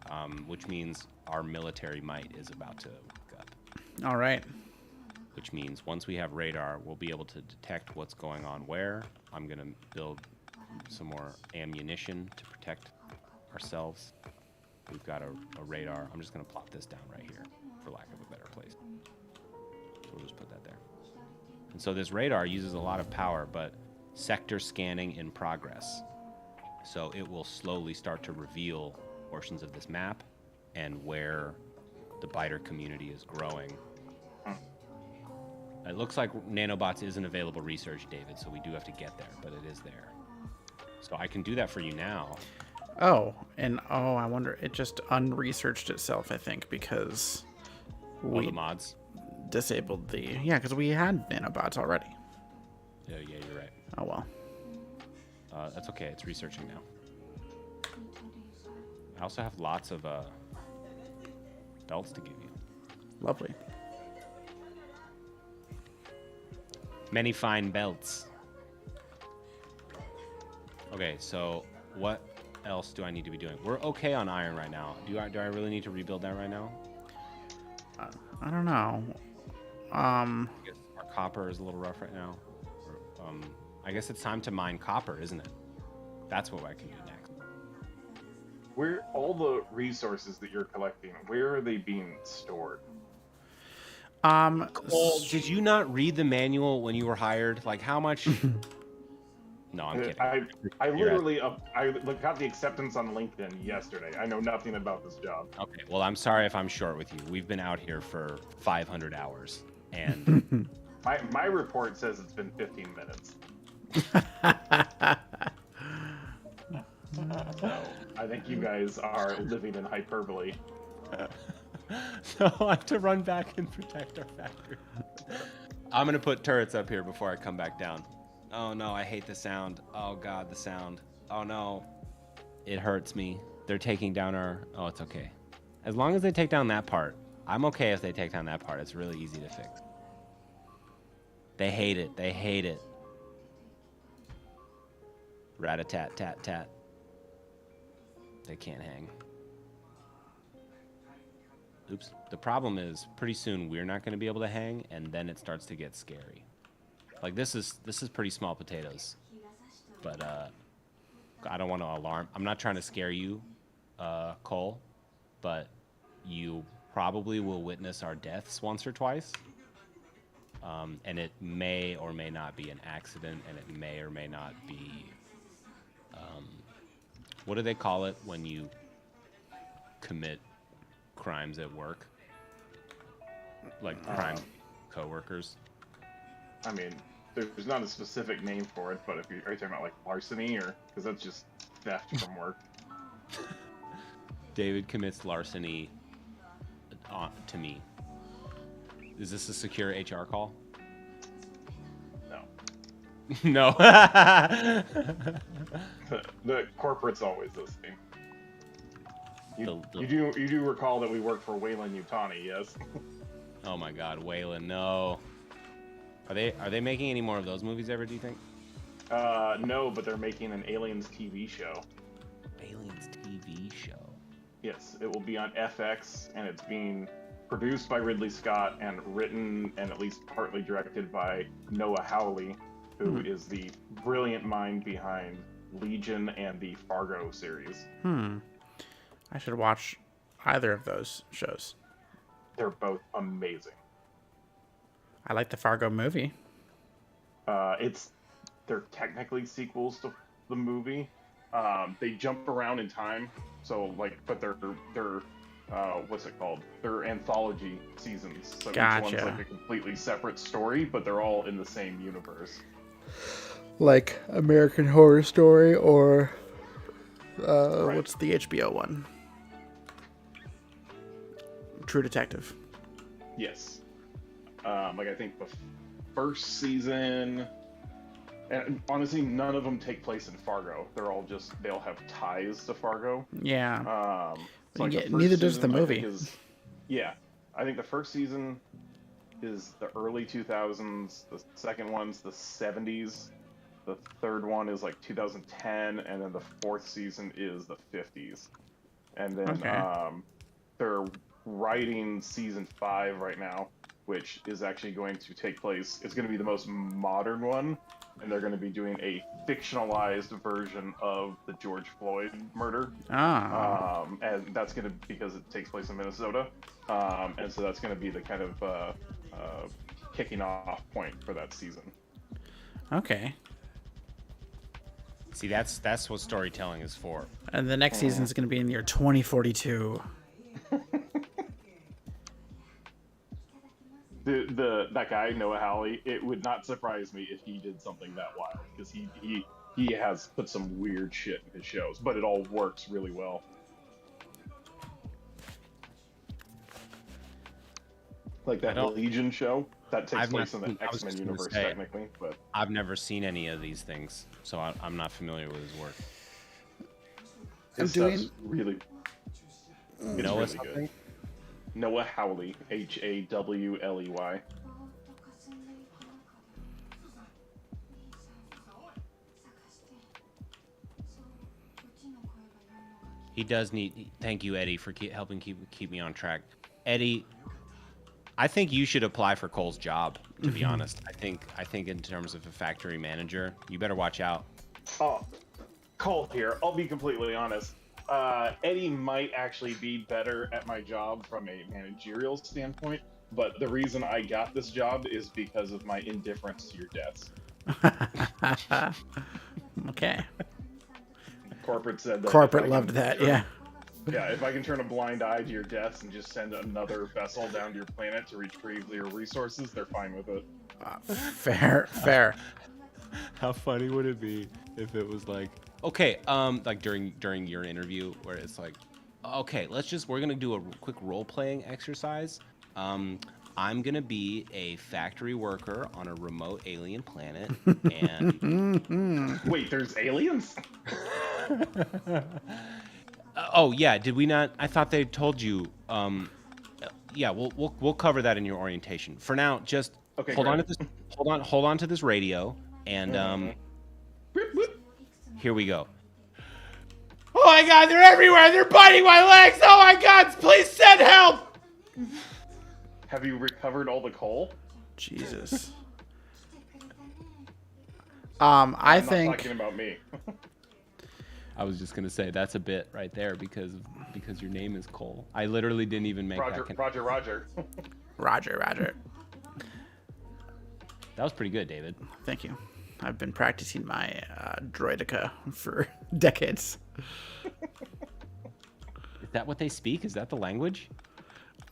which means our military might is about to wake up. All right. Which means once we have radar, we'll be able to detect what's going on where. I'm gonna build some more ammunition to protect ourselves. We've got a radar. I'm just gonna plop this down right here, for lack of a better place. So we'll just put that there. And so this radar uses a lot of power, but sector scanning in progress. So it will slowly start to reveal portions of this map and where the biter community is growing. It looks like nanobots is an available research, David, so we do have to get there, but it is there. So I can do that for you now. Oh, and I wonder, it just unresearched itself, I think, because All the mods. disabled because we had nanobots already. Yeah, you're right. Oh well. That's okay. It's researching now. I also have lots of belts to give you. Lovely. Many fine belts. Okay, so what else do I need to be doing? We're okay on iron right now. Do I really need to rebuild that right now? I don't know. I guess our copper is a little rough right now. I guess it's time to mine copper, isn't it? That's what I can do next. Where all the resources that you're collecting, where are they being stored? Well, did you not read the manual when you were hired? Like how much? No, I'm kidding. I literally got the acceptance on LinkedIn yesterday. I know nothing about this job. Okay, well, I'm sorry if I'm short with you. We've been out here for 500 hours, and my report says it's been 15 minutes. So I think you guys are living in hyperbole. So I have to run back and protect our factory. I'm gonna put turrets up here before I come back down. Oh no, I hate the sound. Oh god, the sound. Oh no. It hurts me. They're taking down our... Oh, it's okay. As long as they take down that part. I'm okay if they take down that part. It's really easy to fix. They hate it. They hate it. Rat-a-tat-tat-tat. They can't hang. Oops. The problem is, pretty soon we're not going to be able to hang, and then it starts to get scary. Like, this is pretty small potatoes. But, I don't want to alarm. I'm not trying to scare you, Cole, but you probably will witness our deaths once or twice. And it may or may not be an accident, and it may or may not be... what do they call it when you commit crimes at work? Like crime co-workers? I mean, there's not a specific name for it, but if are you talking about like larceny, or because that's just theft from work? David commits larceny to me. Is this a secure HR call? No. No. The corporate's always this thing. You do recall that we work for Wayland Yutani, yes? Oh my God, Waylon, no. Are they making any more of those movies ever? Do you think? No, but they're making an Aliens TV show. Aliens TV show. Yes, it will be on FX, and it's being produced by Ridley Scott and written and at least partly directed by Noah Hawley, who is the brilliant mind behind Legion and the Fargo series. I should watch either of those shows. They're both amazing. I like the Fargo movie. They're technically sequels to the movie. They jump around in time, so but they're what's it called? They're anthology seasons. So Gotcha. each one's like a completely separate story, but they're all in the same universe. Like American Horror Story or Right. what's the HBO one? True Detective. Yes. I think the first season, and honestly, none of them take place in Fargo. They'll have ties to Fargo. Yeah. So Yeah, the first neither does the season, I movie. think, I think the first season is the early 2000s. The second one's the 70s. The third one is like 2010, and then the fourth season is the 50s. And then Okay. they're writing season 5 right now, which is actually going to take place. It's going to be the most modern one, and they're going to be doing a fictionalized version of the George Floyd murder. And that's going to, because it takes place in Minnesota, and so that's going to be the kind of kicking off point for that season. Okay. See, that's what storytelling is for. And the next season is going to be in the year 2042. That guy Noah Hawley, it would not surprise me if he did something that wild, because he has put some weird shit in his shows, but it all works really well. Like that Legion show that takes place in the X-Men universe technically, but I've never seen any of these things, so I'm not familiar with his work. his stuff's really, it's Noah really something? good. Noah Hawley, Hawley. He does need. Thank you, Eddie, for helping keep me on track. Eddie, I think you should apply for Cole's job. To be honest, I think in terms of a factory manager, you better watch out. Oh, Cole here. I'll be completely honest. Eddie might actually be better at my job from a managerial standpoint, but the reason I got this job is because of my indifference to your deaths. Okay. Corporate said that. Corporate loved that, yeah. Yeah, if I can turn a blind eye to your deaths and just send another vessel down to your planet to retrieve your resources, they're fine with it. Fair. How funny would it be if it was like, okay, like during your interview where it's like, okay, we're gonna do a quick role playing exercise. I'm gonna be a factory worker on a remote alien planet, and Wait, there's aliens? oh yeah, did we not? I thought they told you. Yeah, we'll cover that in your orientation. For now, just Okay, hold great. on to this. Hold on to this radio, and here we go. Oh my God, they're everywhere! They're biting my legs! Oh my God, please send help! Have you recovered all the coal? Jesus. I'm I not think talking about me. I was just gonna say that's a bit right there because your name is Cole. I literally didn't even make Roger. Roger. That was pretty good, David. Thank you. I've been practicing my droidica for decades. Is that what they speak? Is that the language?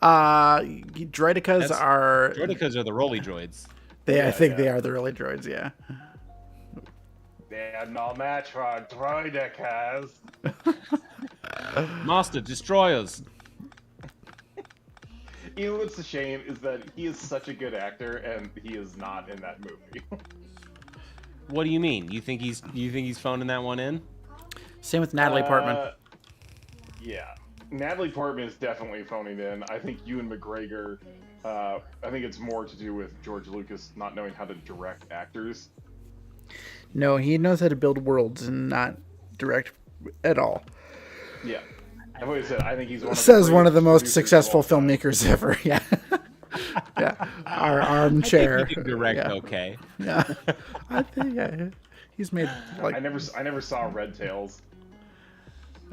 Droidicas are... Droidicas are the roly droids. I think they are the early droids, yeah. They're no match for our droidicas. Master, destroy us. You know what's a shame is that he is such a good actor and he is not in that movie. What do you mean? You think he's phoning that one in? Same with Natalie Portman. Yeah. Natalie Portman is definitely phoning in. I think Ewan McGregor, I think it's more to do with George Lucas not knowing how to direct actors. No, he knows how to build worlds and not direct at all. Yeah. I've always said, I think he's one of the most greatest successful producers of all time. filmmakers ever. Yeah. Yeah. Our armchair. I think he can direct yeah. okay. Yeah. I think He's made like I never saw Red Tails.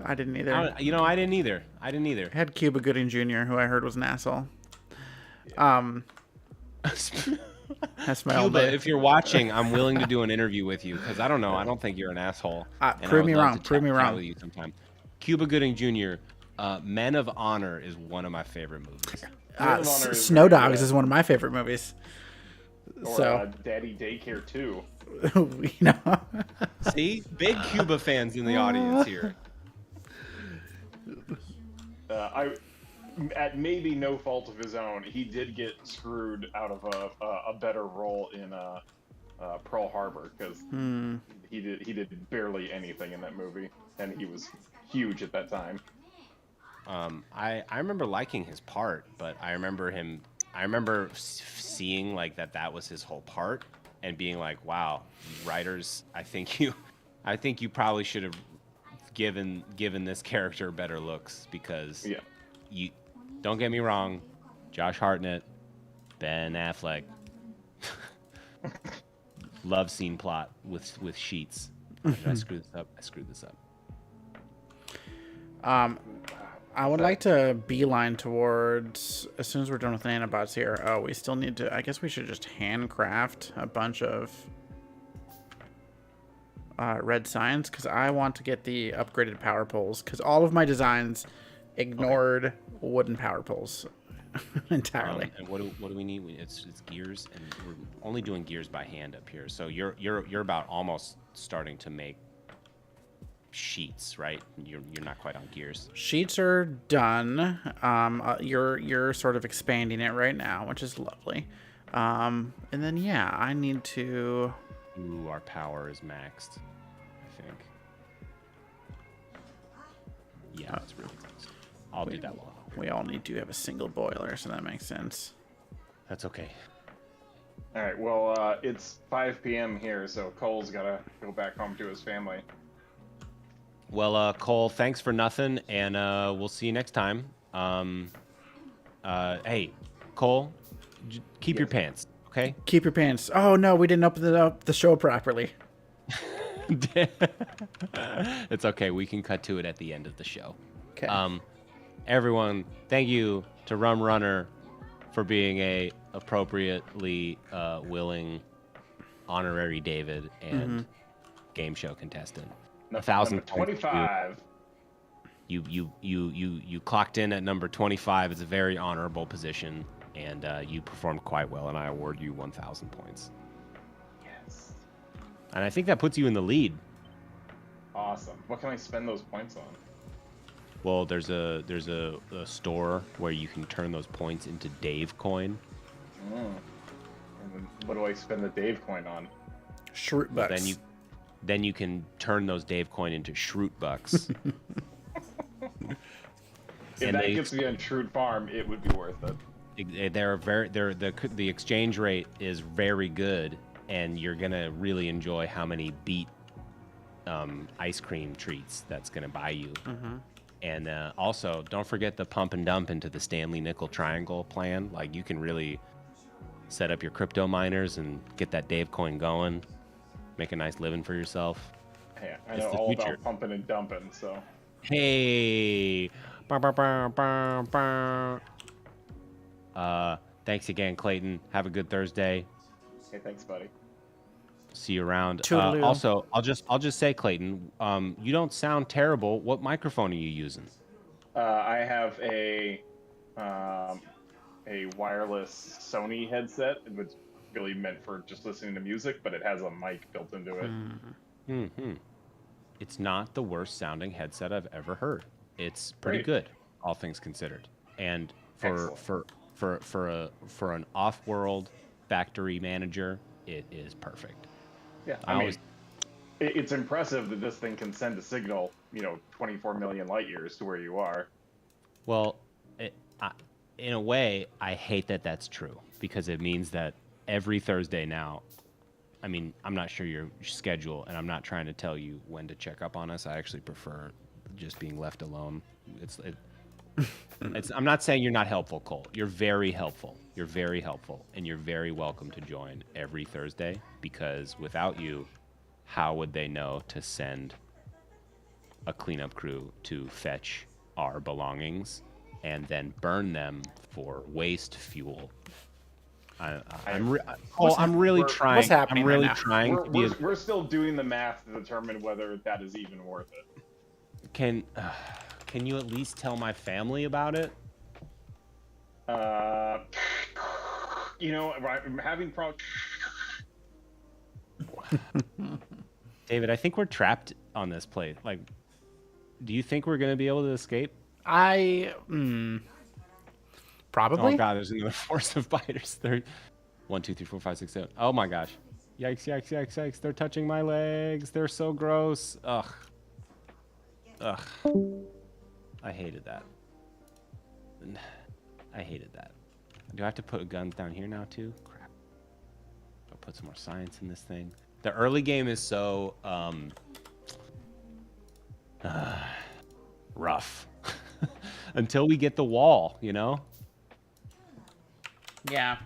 I didn't either. I didn't either. I didn't either. I had Cuba Gooding Jr., who I heard was an asshole. That's my own Cuba, day. if you're watching, I'm willing to do an interview with you because I don't know. I don't think you're an asshole. And I prove would me love wrong. to Prove me chat wrong. with you sometime. Cuba Gooding Jr. Men of Honor is one of my favorite movies. Men of Honor is Snow very Dogs good. is one of my favorite movies. Or So, Daddy Daycare 2. you know, See, big Cuba fans in the audience here. At maybe no fault of his own, he did get screwed out of a better role in Pearl Harbor because he did barely anything in that movie, and he was huge at that time. I remember liking his part, but I remember seeing like that was his whole part and being like, wow, writers, I think you probably should have given this character better looks because you don't get me wrong, Josh Hartnett, Ben Affleck, love scene plot with sheets. Did I screw this up? I screwed this up. I would like to beeline towards, as soon as we're done with nanobots here, we still need to, I guess we should just handcraft a bunch of red signs, because I want to get the upgraded power poles, because all of my designs ignored wooden power poles entirely. And what do we need? It's gears, and we're only doing gears by hand up here. So you're about almost starting to make sheets, right? You're not quite on gears. Sheets are done. You're sort of expanding it right now, which is lovely. And then yeah, I need to. Ooh, our power is maxed, I think. Yeah, that's really close. I'll do that one. We all need to have a single boiler, so that makes sense. That's okay. All right, well, it's 5 p.m. here, so Cole's got to go back home to his family. Well, Cole, thanks for nothing, and we'll see you next time. Hey, Cole, keep your pants, okay? Keep your pants. Oh no, we didn't open up the show properly. It's okay. We can cut to it at the end of the show. Okay. Everyone, thank you to Rum Runner for being a appropriately willing honorary David and game show contestant. 1,000 25. You clocked in at number 25. It's a very honorable position, and you performed quite well, and I award you 1,000 points. Yes. And I think that puts you in the lead. Awesome. What can I spend those points on? Well, there's a store where you can turn those points into Dave coin. And then what do I spend the Dave coin on? Shroot bucks. Then you can turn those Dave coin into Shroot bucks. If that gets me on Shroot Farm, it would be worth it. The exchange rate is very good, and you're gonna really enjoy how many beat ice cream treats that's gonna buy you. And also, don't forget the pump and dump into the Stanley Nickel Triangle plan. Like, you can really set up your crypto miners and get that Dave coin going. Make a nice living for yourself. Hey, I know all about pumping and dumping, so. Hey. Thanks again, Clayton. Have a good Thursday. Hey, thanks, buddy. See you around. Toodaloo. Also, I'll just say, Clayton, you don't sound terrible. What microphone are you using? I have a wireless Sony headset. It's really meant for just listening to music, but it has a mic built into it. It's not the worst sounding headset I've ever heard. It's pretty good, all things considered. And for an off-world factory manager, it is perfect. Yeah, I mean, it's impressive that this thing can send a signal, 24 million light years to where you are. Well, in a way, I hate that that's true, because it means that every Thursday now, I mean, I'm not sure your schedule, and I'm not trying to tell you when to check up on us. I actually prefer just being left alone. I'm not saying you're not helpful, Cole. You're very helpful. You're very helpful, and you're very welcome to join every Thursday, because without you, how would they know to send a cleanup crew to fetch our belongings and then burn them for waste fuel? I'm really trying. What's happening I'm really right now? trying to be. We're still doing the math to determine whether that is even worth it. Can you at least tell my family about it? You know, I'm having problems. David, I think we're trapped on this plate. Like, do you think we're gonna be able to escape? Probably. Oh god, there's another force of biters. 1, 2, 3, 4, 5, 6, 7. Oh my gosh. Yikes, yikes, yikes, yikes. They're touching my legs. They're so gross. Ugh. Ugh. I hated that. I hated that. Do I have to put guns down here now too? Crap. I'll put some more science in this thing. The early game is so rough. Until we get the wall, you know? Yeah.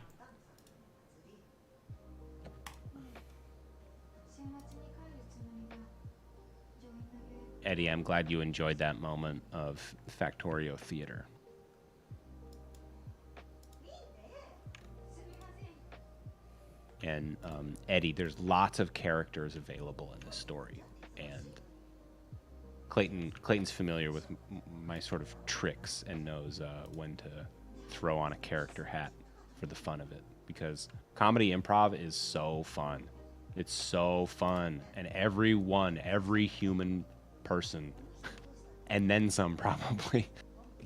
Eddie, I'm glad you enjoyed that moment of Factorio theater. And Eddie, there's lots of characters available in this story, and Clayton's familiar with my sort of tricks and knows when to throw on a character hat for the fun of it, because comedy improv is so fun. It's so fun, and every human person, and then some probably,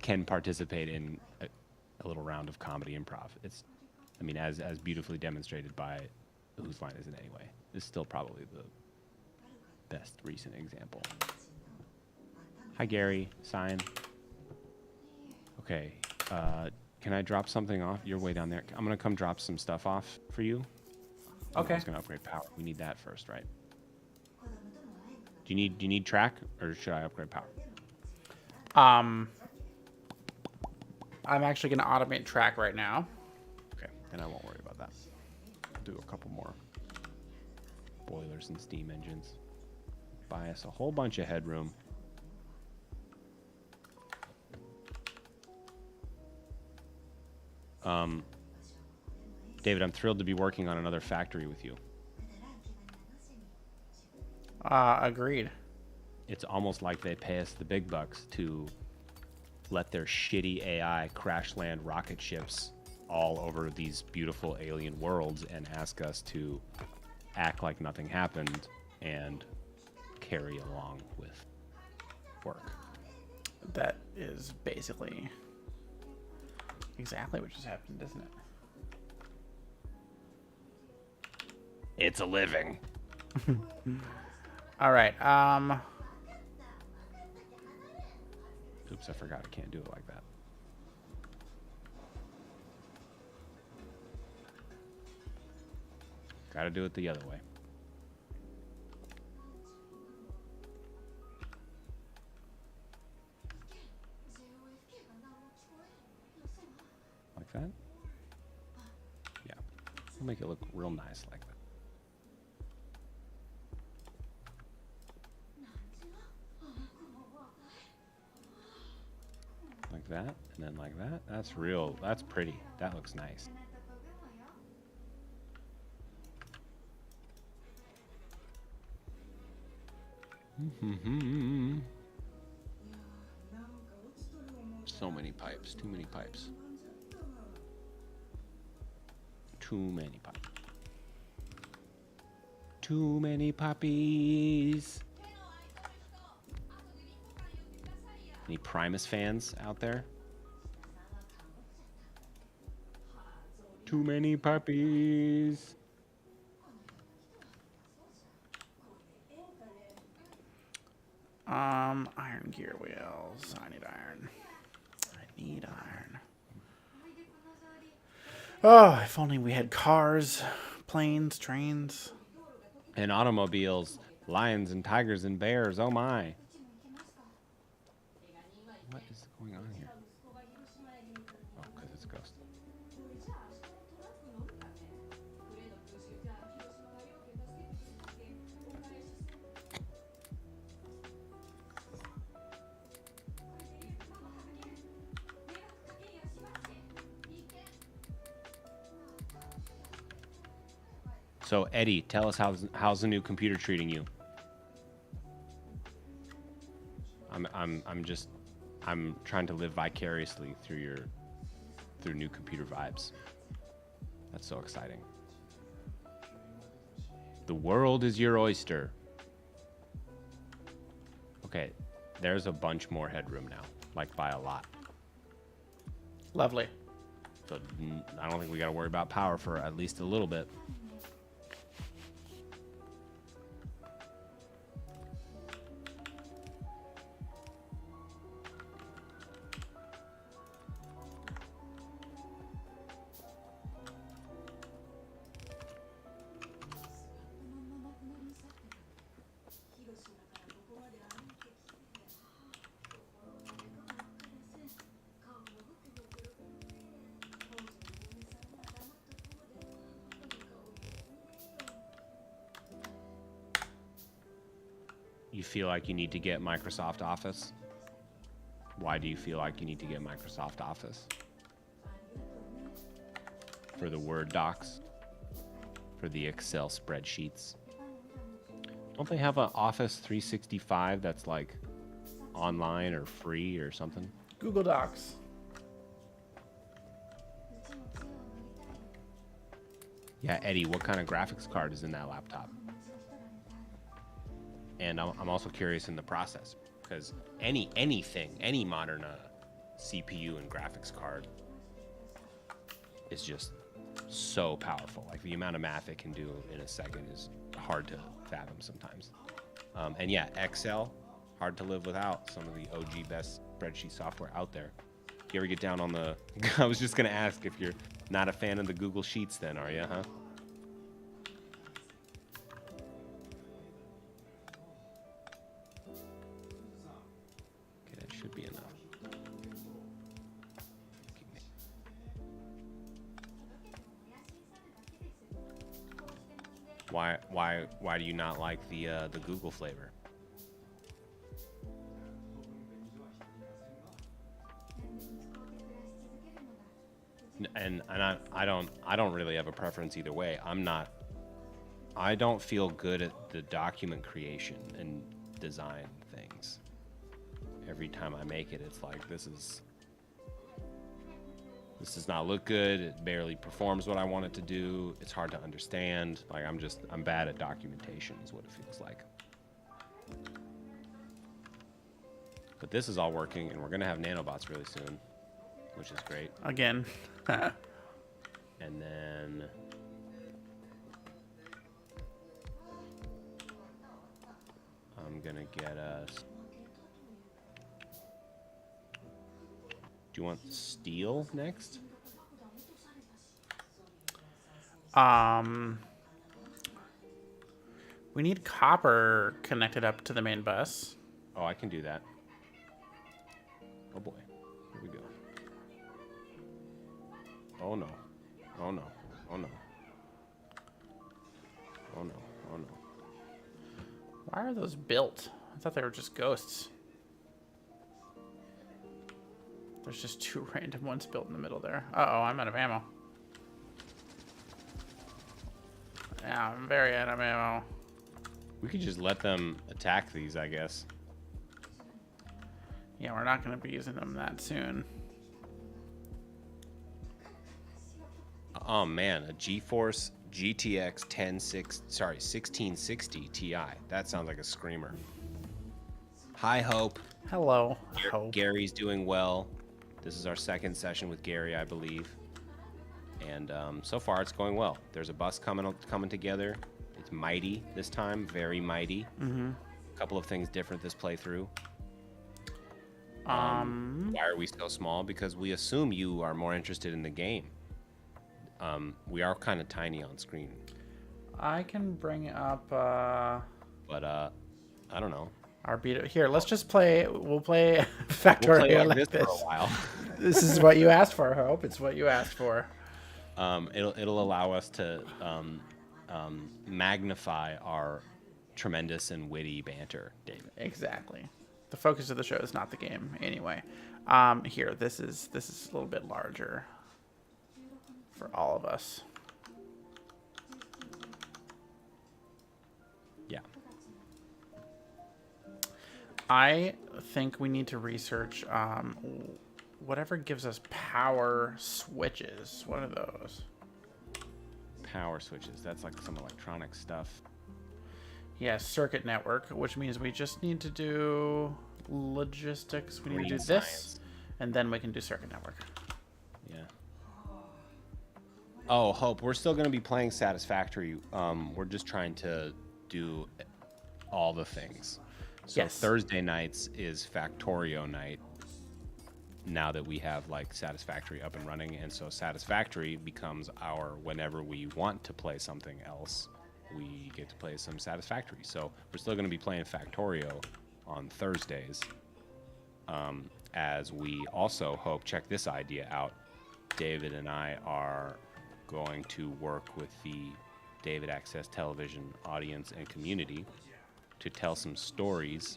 can participate in a little round of comedy improv. It's, I mean, as beautifully demonstrated by Whose Line Is It Anyway? Is still probably the best recent example. Hi, Gary. Sign. Okay. Can I drop something off? You're way down there. I'm going to come drop some stuff off for you. Okay. I was going to upgrade power. We need that first, right? Do you need track, or should I upgrade power? I'm actually going to automate track right now. Okay, then I won't worry about that. I'll do a couple more boilers and steam engines. Buy us a whole bunch of headroom. David, I'm thrilled to be working on another factory with you. Agreed. It's almost like they pay us the big bucks to let their shitty AI crash land rocket ships all over these beautiful alien worlds and ask us to act like nothing happened and carry along with work. That is basically exactly what just happened, isn't it? It's a living. All right. Oops, I forgot I can't do it like that. Gotta do it the other way. Like that? Yeah. We'll make it look real nice like that. Like that, and then like that. That's real. That's pretty. That looks nice. So many pipes. Too many pipes. Too many pipes. Too many puppies. Any Primus fans out there? Too many puppies. Iron gear wheels. I need iron. I need iron. Oh, if only we had cars, planes, trains. And automobiles, lions and tigers and bears. Oh my. What is going on here? Oh, because it's a ghost. So Eddie, tell us how's the new computer treating you? I'm trying to live vicariously through new computer vibes. That's so exciting. The world is your oyster. Okay, there's a bunch more headroom now, like by a lot. Lovely. So I don't think we got to worry about power for at least a little bit. You feel like you need to get Microsoft Office? Why do you feel like you need to get Microsoft Office? For the Word docs? For the Excel spreadsheets? Don't they have an Office 365 that's like online or free or something? Google Docs. Yeah, Eddie, what kind of graphics card is in that laptop? And I'm also curious in the process, because any modern CPU and graphics card is just so powerful. Like the amount of math it can do in a second is hard to fathom sometimes. And yeah, Excel, hard to live without. Some of the OG best spreadsheet software out there. You ever get down on the... I was just going to ask if you're not a fan of the Google Sheets then, are you, huh? Okay, that should be enough. Why do you not like the Google flavor? And I don't really have a preference either way. I don't feel good at the document creation and design things. Every time I make it, it's like this does not look good. It barely performs what I want it to do. It's hard to understand. Like I'm bad at documentation is what it feels like. But this is all working, and we're gonna have nanobots really soon, which is great. Again. And then I'm gonna get us. Do you want steel next? We need copper connected up to the main bus. Oh, I can do that. Oh boy, here we go. Oh no, oh no, oh no, oh no, oh no. Why are those built? I thought they were just ghosts. There's just two random ones built in the middle there. Uh-oh, I'm out of ammo. Yeah, I'm very out of ammo. We could just let them attack these, I guess. Yeah, we're not going to be using them that soon. Oh man, a GeForce GTX 1660 Ti. That sounds like a screamer. Hi, Hope. Hello, Hope. Gary's doing well. This is our second session with Gary, I believe. And so far, it's going well. There's a bus coming together. It's mighty this time, very mighty. Mm-hmm. A couple of things different this playthrough. Why are we so small? Because we assume you are more interested in the game. We are kind of tiny on screen. I can bring up But I don't know. our beta. Here, let's just play. We'll play Factorio We'll play like like this for a while. This is what you asked for, Hope. It's what you asked for. It'll allow us to magnify our tremendous and witty banter, David. Exactly. The focus of the show is not the game, anyway. Here, this is a little bit larger for all of us. I think we need to research whatever gives us power switches. What are those? Power switches. That's like some electronic stuff. Yeah, circuit network, which means we just need to do logistics. We need to do Green this, science. and then we can do circuit network. Yeah. Oh, Hope, we're still going to be playing Satisfactory. We're just trying to do all the things. So Yes. Thursday nights is Factorio night. Now that we have like Satisfactory up and running, and so Satisfactory becomes our whenever we want to play something else, we get to play some Satisfactory. So we're still going to be playing Factorio on Thursdays. As we also hope, check this idea out. David and I are going to work with the David Access Television audience and community to tell some stories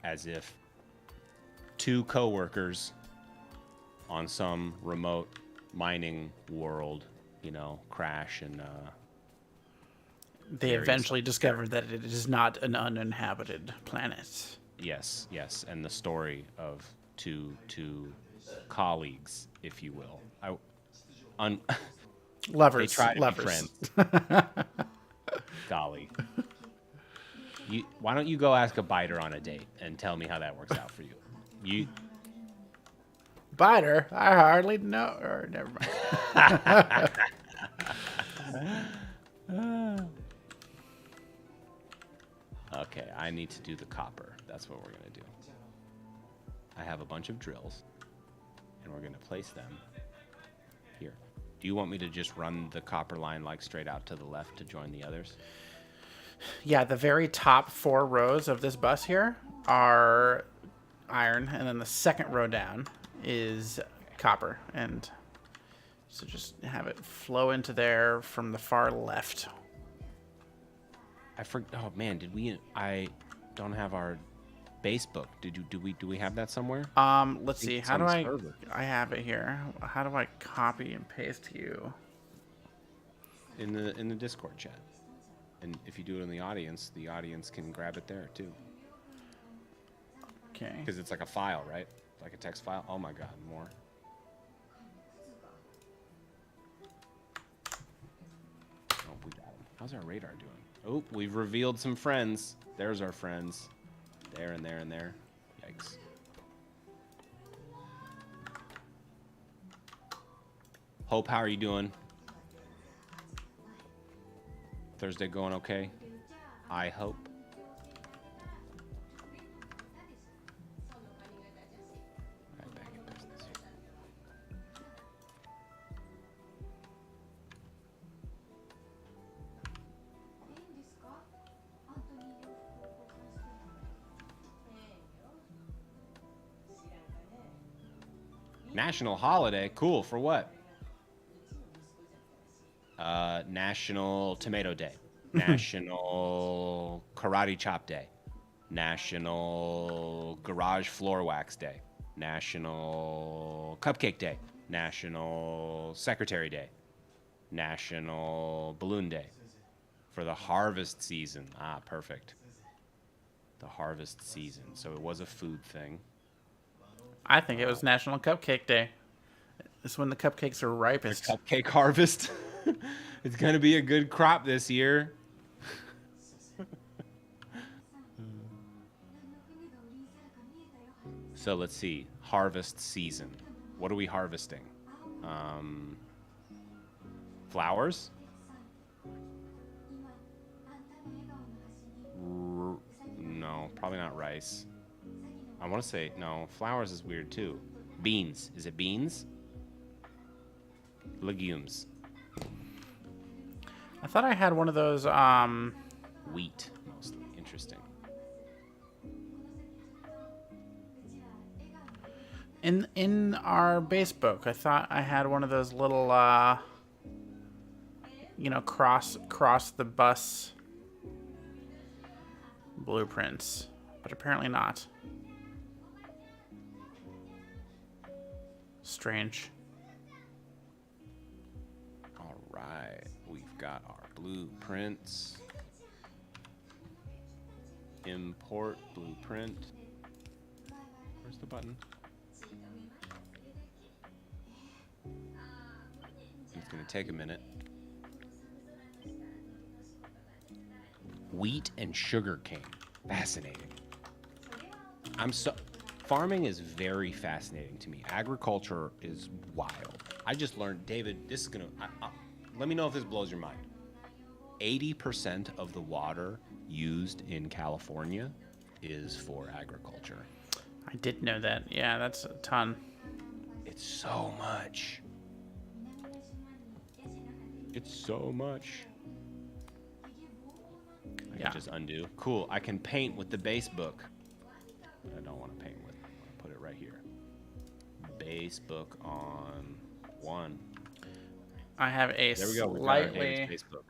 as if two coworkers on some remote mining world, crash and They eventually discovered that it is not an uninhabited planet. yes, and the story of two colleagues, if you will. Lovers. They try to lovers. be friends. Golly. Why don't you go ask a biter on a date and tell me how that works out for you? Biter? I hardly know. Or never mind. Okay, I need to do the copper. That's what we're going to do. I have a bunch of drills, and we're going to place them here. Do you want me to just run the copper line like straight out to the left to join the others? Yeah, the very top 4 rows of this bus here are iron, and then the second row down is copper. And so just have it flow into there from the far left. Oh man, I don't have our base book. Do we have that somewhere? Let's see. How do I have it here. How do I copy and paste you? In the Discord chat. And if you do it in the audience can grab it there too. Okay. Because it's like a file, right? Like a text file. Oh my god, more. Oh, we got him. How's our radar doing? Oh, we've revealed some friends. There's our friends. There and there and there. Yikes. Hope, how are you doing? Thursday going okay? I hope. Right back in business here. National holiday? Cool, for what? National Tomato Day, National Karate Chop Day, National Garage Floor Wax Day, National Cupcake Day, National Secretary Day, National Balloon Day for the harvest season. Ah, perfect. The harvest season. So it was a food thing. I think it was National Cupcake Day. It's when the cupcakes are ripest. The cupcake harvest. It's going to be a good crop this year. So let's see. Harvest season. What are we harvesting? Flowers? No, probably not rice. I want to say, no, flowers is weird too. Beans. Is it beans? Legumes. I thought I had one of those, Wheat, mostly. Interesting. in our base book, I thought I had one of those little, cross the bus blueprints, but apparently not. Strange. All right. We've got our blueprints. Import blueprint. Where's the button? It's gonna take a minute. Wheat and sugar cane. Fascinating. Farming is very fascinating to me. Agriculture is wild. I just learned, David, this is gonna, let me know if this blows your mind. 80% of the water used in California is for agriculture. I did know that. Yeah, that's a ton. It's so much. It's so much. I can just undo. Cool. I can paint with the base book. But I don't want to paint with it. I'm going to put it right here. Base book on 1. I have a there we go. slightly... Base book.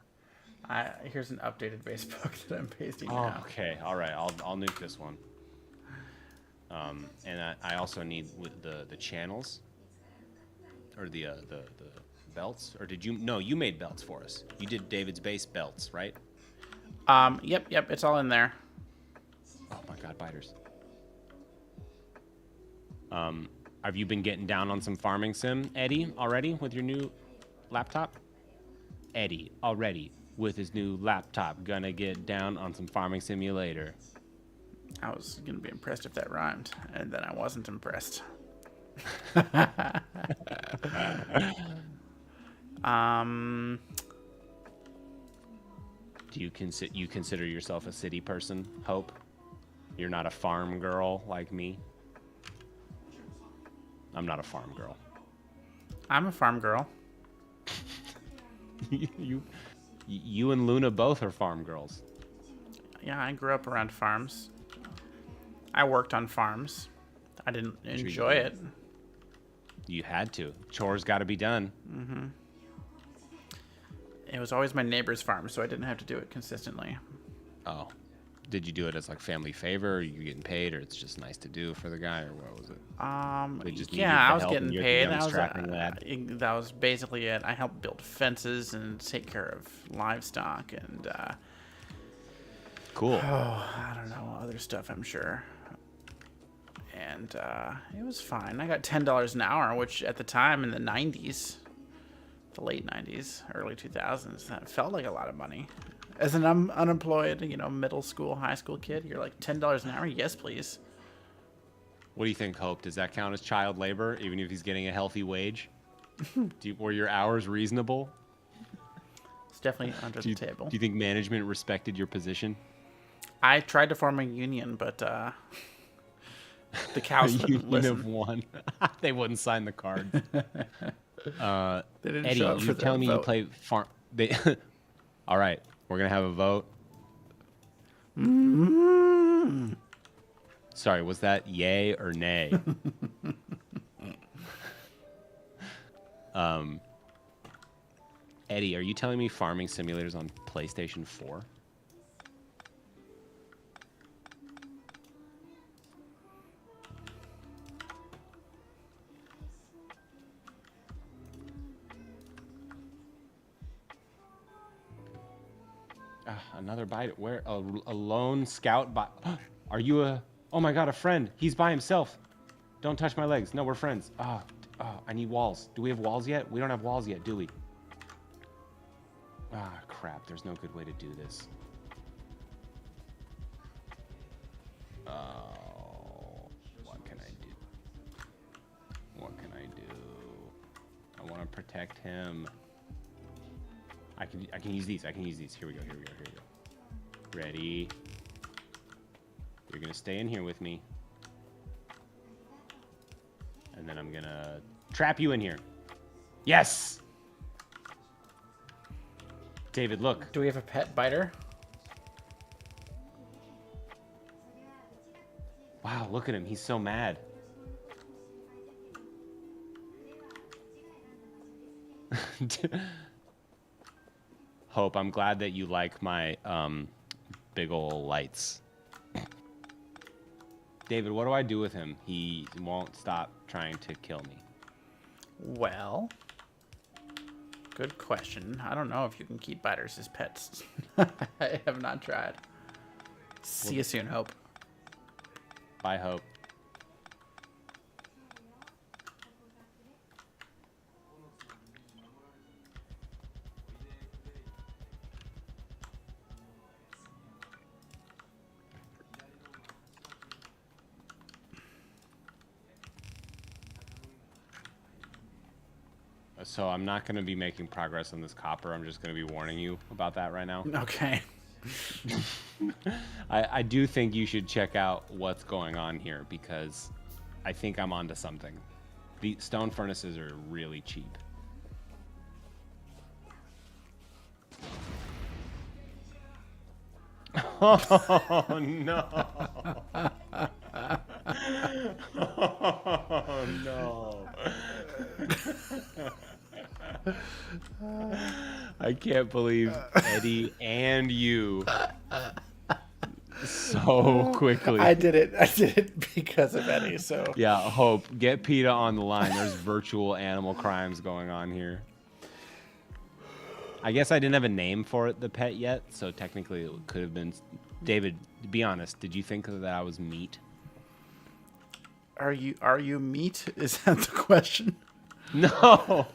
Here's an updated base book that I'm pasting Oh, now. okay. All right. I'll nuke this one. And I also need with the channels or the belts. Or did you? No, you made belts for us. You did David's base belts, right? Yep. It's all in there. Oh my God, biters. Have you been getting down on some farming sim, Eddie, already with your new laptop? Eddie, already with his new laptop, gonna get down on some farming simulator. I was gonna be impressed if that rhymed, and then I wasn't impressed. Do you consider yourself a city person, Hope? You're not a farm girl like me? I'm not a farm girl. I'm a farm girl. You and Luna both are farm girls. Yeah, I grew up around farms. I worked on farms. I didn't enjoy it. You had to. Chores got to be done. Mm-hmm. It was always my neighbor's farm, so I didn't have to do it consistently. Oh. Did you do it as like family favor? Or you getting paid, or it's just nice to do for the guy, or what was it? They just yeah, I was help getting and you're paid. the young strapping lad? That was basically it. I helped build fences and take care of livestock and cool. I don't know, other stuff, I'm sure. And it was fine. I got $10 an hour, which at the time in the 90s, the late 90s, early 2000s, that felt like a lot of money. As an unemployed, middle school, high school kid, you're like, $10 an hour? Yes, please. What do you think, Hope? Does that count as child labor, even if he's getting a healthy wage? Were your hours reasonable? It's definitely under the table. Do you think management respected your position? I tried to form a union, but the cows wouldn't listen. Of one. They wouldn't sign the card. They didn't Eddie, show up you're for telling me vote. you play farm? All right, we're gonna have a vote. Mm-hmm. Sorry, was that yay or nay? Eddie, are you telling me farming simulators on PlayStation 4? Another bite. Where? A lone scout bite. Are you a... Oh my God, a friend. He's by himself. Don't touch my legs. No, we're friends. I need walls. Do we have walls yet? We don't have walls yet, do we? Crap. There's no good way to do this. Oh, what can I do? What can I do? I want to protect him. I can use these. Here we go. Ready? You're gonna stay in here with me. And then I'm gonna trap you in here. Yes! David, look. Do we have a pet biter? Wow, look at him. He's so mad. Hope, I'm glad that you like my big ol' lights. David, what do I do with him? He won't stop trying to kill me. Well, good question. I don't know if you can keep biters as pets. I have not tried. See you soon, Hope. Bye, Hope. So I'm not going to be making progress on this copper. I'm just going to be warning you about that right now. Okay. I do think you should check out what's going on here because I think I'm onto something. The stone furnaces are really cheap. Oh no. Oh no. I can't believe Eddie and you so quickly. I did it because of Eddie, so. Yeah, Hope, get PETA on the line. There's virtual animal crimes going on here. I guess I didn't have a name for it, the pet, yet, so technically it could have been... David, to be honest, did you think that I was meat? Are you meat? Is that the question? No.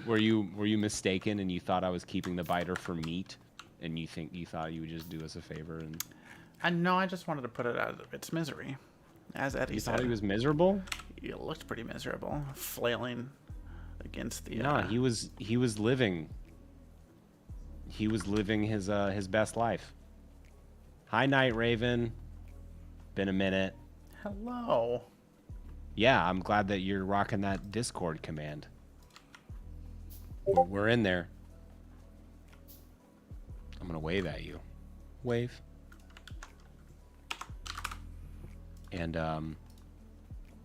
Were you mistaken and you thought I was keeping the biter for meat? And you thought you would just do us a favor and... No, I just wanted to put it out of its misery. As Eddie said. You thought he was miserable? He looked pretty miserable, flailing against the... No, he was living... He was living his best life. Hi, Night Raven. Been a minute. Hello. Yeah, I'm glad that you're rocking that Discord command. We're in there. I'm gonna wave at you. Wave. And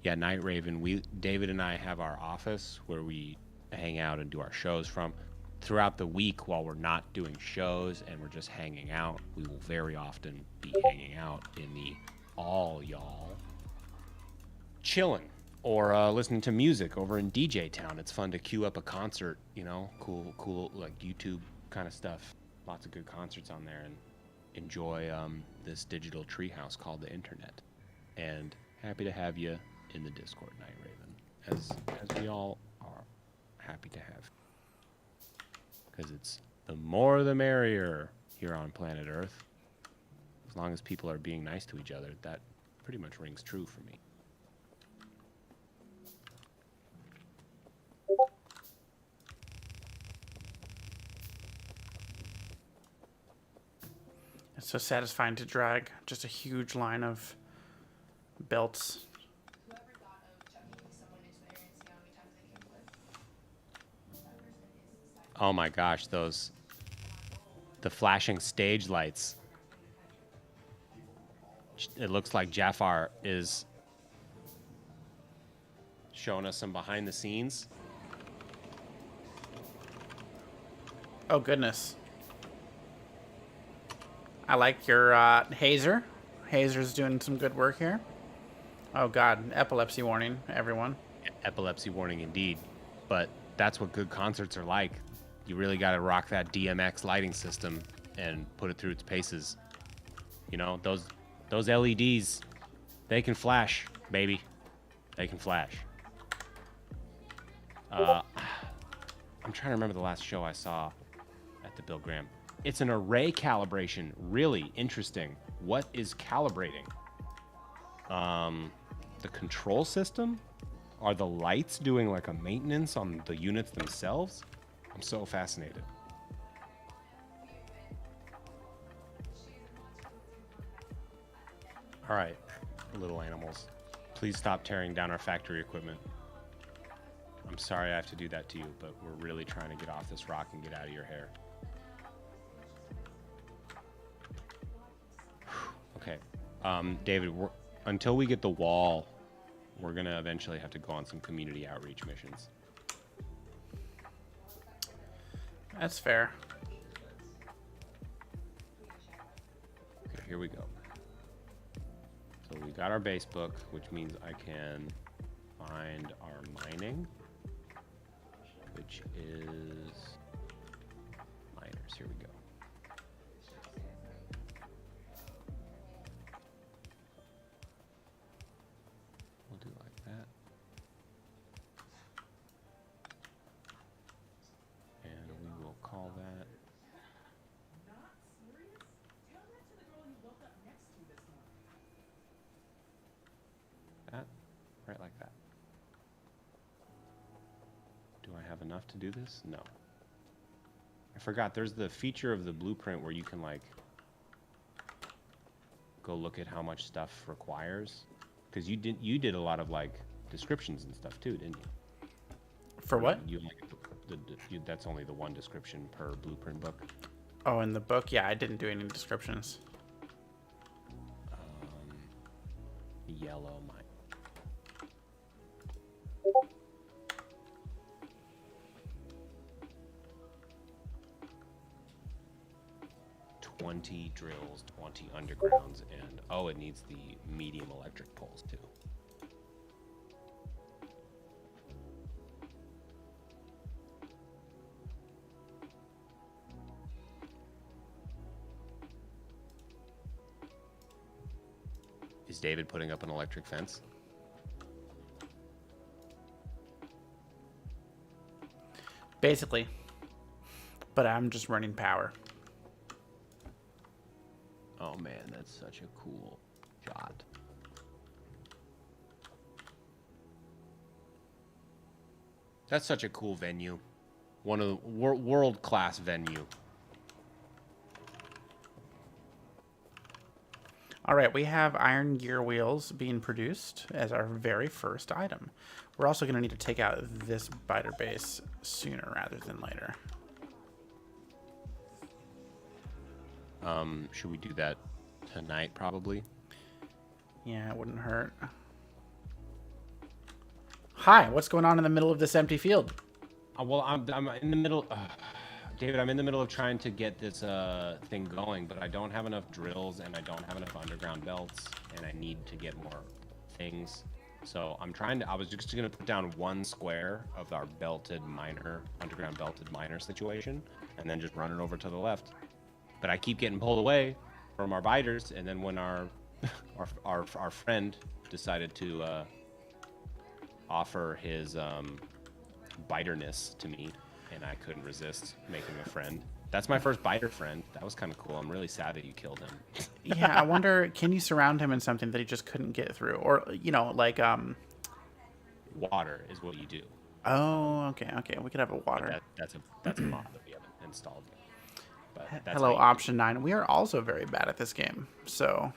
yeah, Night Raven. David and I have our office where we hang out and do our shows from. Throughout the week, while we're not doing shows and we're just hanging out, we will very often be hanging out in the all y'all chilling or listening to music over in DJ Town. It's fun to queue up a concert, you know, cool like YouTube kind of stuff. Lots of good concerts on there and enjoy this digital treehouse called the internet. And happy to have you in the Discord, Night Raven, as we all are happy to have. Because it's the more the merrier here on planet Earth. As long as people are being nice to each other, that pretty much rings true for me. It's so satisfying to drag just a huge line of belts. Oh my gosh, the flashing stage lights. It looks like Jafar is showing us some behind the scenes. Oh goodness. I like your Hazer. Hazer's doing some good work here. Oh god, epilepsy warning, everyone. Epilepsy warning indeed. But that's what good concerts are like. You really got to rock that DMX lighting system and put it through its paces. You know, those LEDs, they can flash, baby. They can flash. I'm trying to remember the last show I saw at the Bill Graham. It's an array calibration. Really interesting. What is calibrating? The control system? Are the lights doing like a maintenance on the units themselves? I'm so fascinated. All right, little animals. Please stop tearing down our factory equipment. I'm sorry I have to do that to you, but we're really trying to get off this rock and get out of your hair. Okay, David, until we get the wall, we're gonna eventually have to go on some community outreach missions. That's fair. Okay, here we go. So we got our base book, which means I can find our mining, which is miners. Here we go. enough to do this? No. I forgot. There's the feature of the blueprint where you can like go look at how much stuff requires. Because you did a lot of like descriptions and stuff too, didn't you? For what? You like that's only the one description per blueprint book. Oh, in the book, yeah, I didn't do any descriptions. Yellow mine. $20 drills, 20 undergrounds, and oh, it needs the medium electric poles too. Is David putting up an electric fence? Basically. But I'm just running power. Oh man, that's such a cool shot. That's such a cool venue. One of the world-class venue. All right, we have iron gear wheels being produced as our very first item. We're also going to need to take out this biter base sooner rather than later. Should we do that tonight, probably? Yeah, it wouldn't hurt. Hi, what's going on in the middle of this empty field? Well, I'm in the middle. David, I'm in the middle of trying to get this thing going, but I don't have enough drills and I don't have enough underground belts, and I need to get more things. So I'm trying to. I was just gonna put down one square of our underground belted miner situation, and then just run it over to the left. But I keep getting pulled away from our biters, and then when our friend decided to offer his biterness to me, and I couldn't resist making a friend. That's my first biter friend. That was kind of cool. I'm really sad that you killed him. Yeah, I wonder, can you surround him in something that he just couldn't get through? Or, you know, like... Water is what you do. Oh, okay. We could have a water. That's a mod that we haven't installed yet. But that's Hello, how you Option 9. We are also very bad at this game, so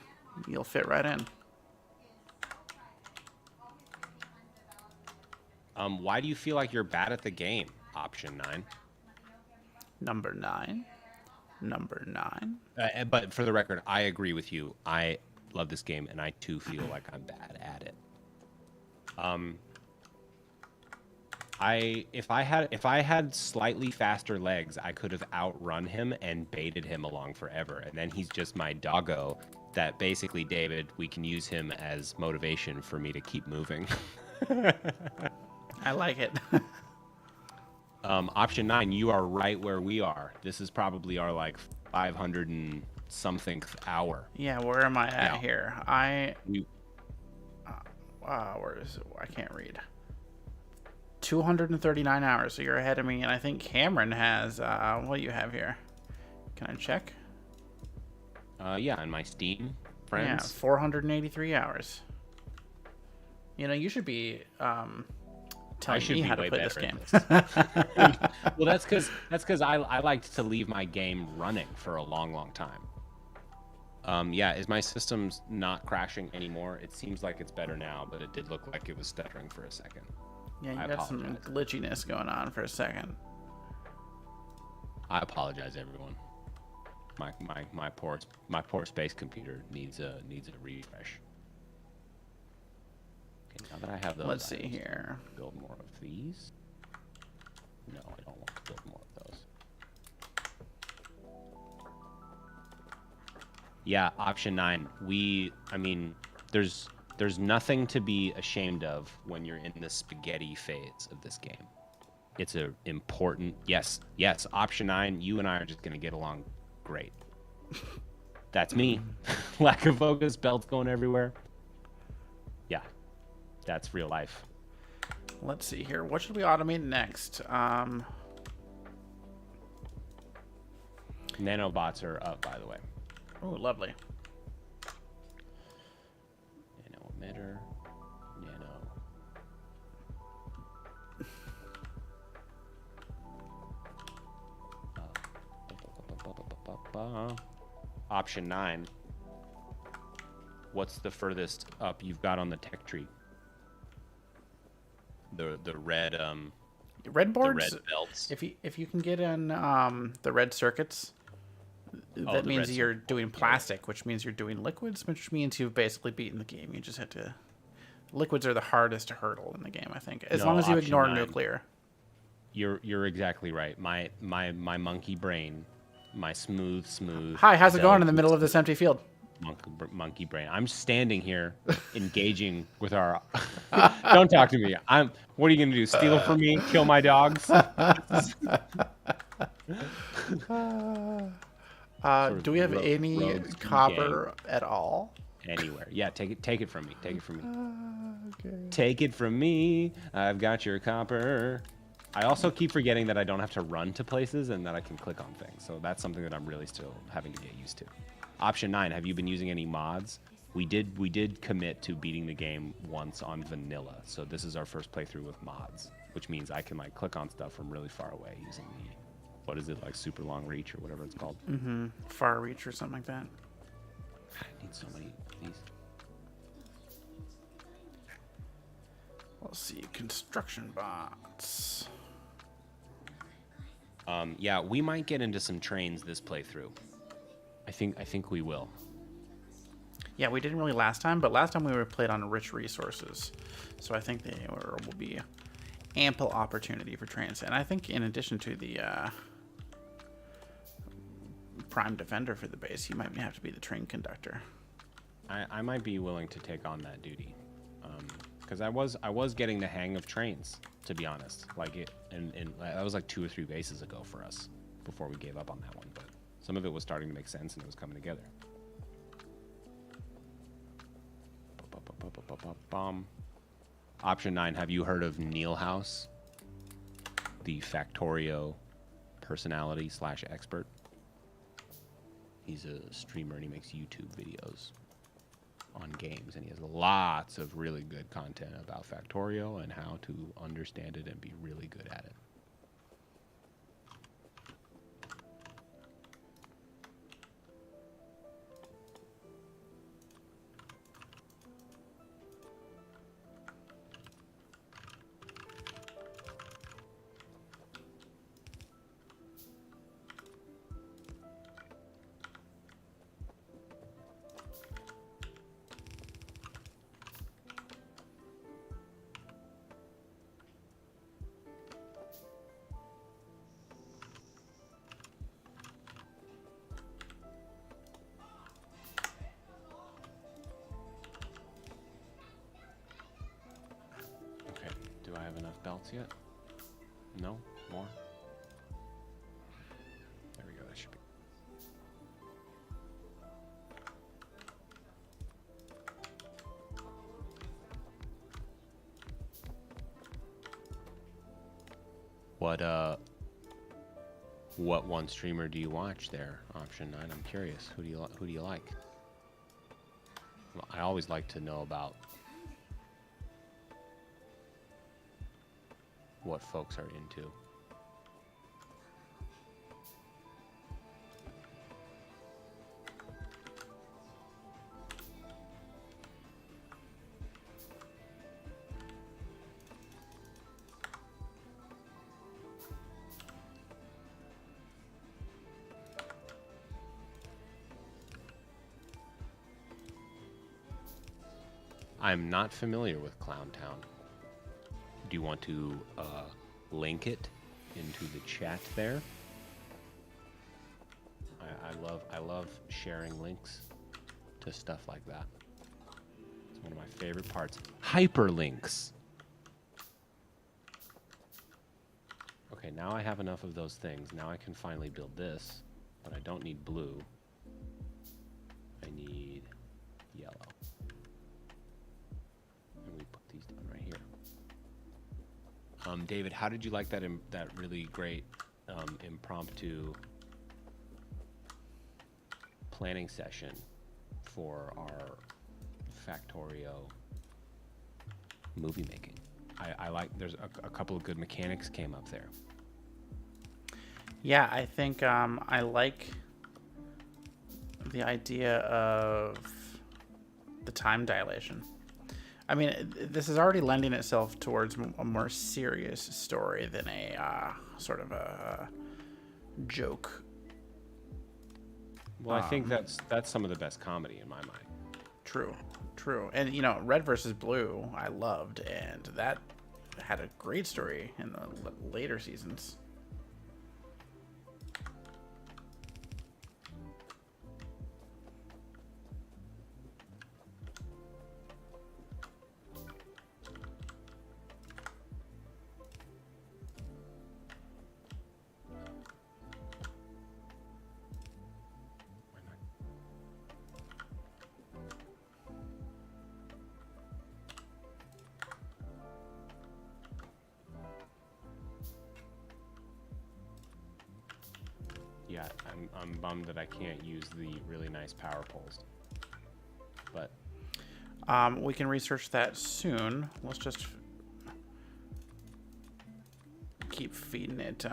you'll fit right in. Why do you feel like you're bad at the game, Option 9? Number 9. But for the record, I agree with you. I love this game, and I too feel like I'm bad at it. If I had slightly faster legs, I could have outrun him and baited him along forever. And then he's just my doggo that basically, David, we can use him as motivation for me to keep moving. I like it. Option 9, you are right where we are. This is probably our like 500 and something hour. Yeah, where am I at here? Where is it? I can't read. 239 hours, so you're ahead of me, and I think Cameron has, what do you have here? Can I check? Yeah, on my Steam friends. Yeah, 483 hours. You know, you should be telling me how to play this game. Well, that's because I liked to leave my game running for a long time. Yeah, is my system's not crashing anymore? It seems like it's better now, but it did look like it was stuttering for a second. Yeah, you got some glitchiness going on for a second. I apologize, everyone. My poor space computer needs a refresh. Okay, now that I have those, let's see here. Build more of these. No, I don't want to build more of those. Yeah, option 9. I mean, there's nothing to be ashamed of when you're in the spaghetti phase of this game. It's a important, yes, option 9, you and I are just going to get along great. That's me. Lack of focus, belts going everywhere. Yeah, that's real life. Let's see here. What should we automate next? Nanobots are up, by the way. Oh, lovely. Nano emitter. Nano. Option 9. What's the furthest up you've got on the tech tree? The red Red the boards. red belts. If you can get in the red circuits, that the means red you're circuit. doing plastic, which means you're doing liquids, which means you've basically beaten the game. You just have to. Liquids are the hardest to hurdle in the game, I think, as No, long as you option ignore 9. nuclear. You're exactly right. My monkey brain, my smooth. Hi, how's it going in the delicate middle of this empty field? monkey brain. I'm standing here, engaging with our. Don't talk to me. What are you gonna do? Steal from me? Kill my dogs? Do we have any rogues copper at all? Anywhere? Yeah, take it from me. Take it from me. Okay. Take it from me. I've got your copper. I also keep forgetting that I don't have to run to places and that I can click on things. So that's something that I'm really still having to get used to. Option 9, have you been using any mods? We did commit to beating the game once on vanilla. So this is our first playthrough with mods, which means I can like click on stuff from really far away using the, what is it, like super long reach or whatever it's called. Mm-hmm. Far reach or something like that. I need so many of these. Let's see. Construction bots. Yeah, we might get into some trains this playthrough. I think we will. Yeah, we didn't really last time, but last time we were played on rich resources. So I think will be ample opportunity for trains. And I think in addition to the prime defender for the base, you might have to be the train conductor. I might be willing to take on that duty. Because I was getting the hang of trains, to be honest. Like and that was like 2 or 3 bases ago for us before we gave up on that one. But some of it was starting to make sense and it was coming together. Option 9. Have you heard of Neil House, the Factorio personality / expert? He's a streamer and he makes YouTube videos on games, and he has lots of really good content about Factorio and how to understand it and be really good at it. Do I have enough belts yet? No? More? There we go, that should be. What one streamer do you watch there? Option 9, I'm curious. Who do you like? Well, I always like to know about what folks are into. I'm not familiar with Clown Town. Do you want to link it into the chat there? I love sharing links to stuff like that. It's one of my favorite parts. Hyperlinks. Okay, now I have enough of those things. Now I can finally build this, but I don't need blue. I need yellow. And we put these down right here. David, how did you like that that really great impromptu planning session for our Factorio movie making? I like, there's a couple of good mechanics came up there. Yeah, I think I like the idea of the time dilation. I mean, this is already lending itself towards a more serious story than a sort of a joke. Well, I think that's some of the best comedy in my mind. True. And, you know, Red versus Blue, I loved, and that had a great story in the later seasons. Yeah, I'm bummed that I can't use the really nice power poles. But We can research that soon. Let's just keep feeding it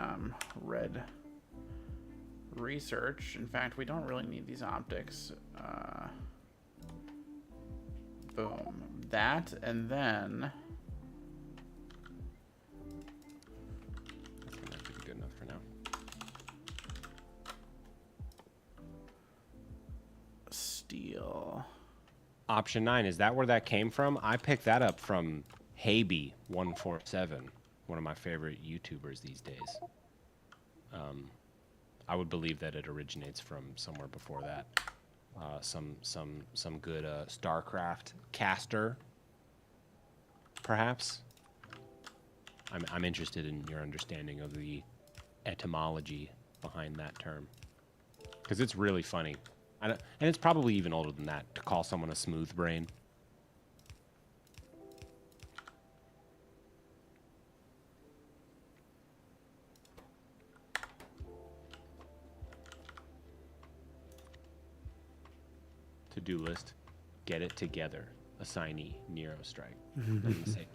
red research. In fact, we don't really need these optics. Boom. That, and then... I think that should be good enough for now. Steel. Option 9, is that where that came from? I picked that up from Hayby147, one of my favorite YouTubers these days. I would believe that it originates from somewhere before that. Some good StarCraft caster, perhaps. I'm interested in your understanding of the etymology behind that term, because it's really funny. And it's probably even older than that, to call someone a smooth brain. To-do list, get it together. Assignee, Nero Strike. Doesn't say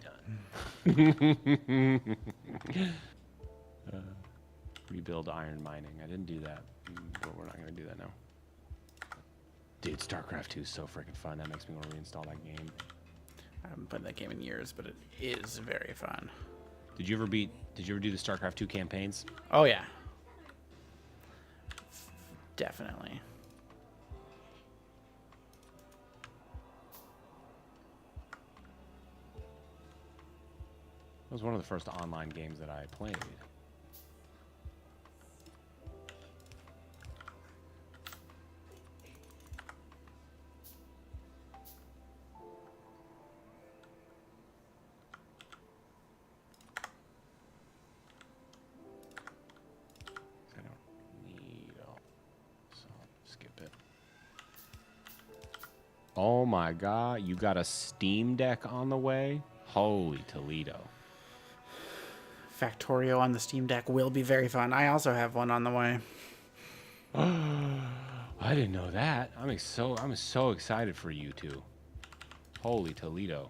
done. Rebuild iron mining. I didn't do that, but we're not going to do that now. Dude, StarCraft 2 is so freaking fun. That makes me want to reinstall that game. I haven't played that game in years, but it is very fun. Did you ever do the StarCraft 2 campaigns? Oh, yeah. Definitely. It was one of the first online games that I played. I don't need so I'll skip it. Oh my god, you got a Steam Deck on the way? Holy Toledo. Factorio on the Steam Deck will be very fun. I also have one on the way. I didn't know that. I'm so excited for you two. Holy Toledo.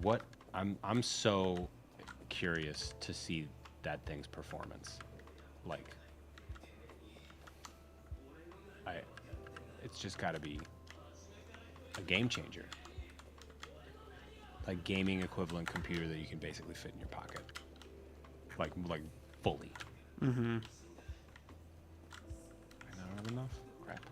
What I'm so curious to see that thing's performance. Like it's just got to be a game changer. Like gaming equivalent computer that you can basically fit in your pocket. Like fully. Mm-hmm. I not have enough? Crap.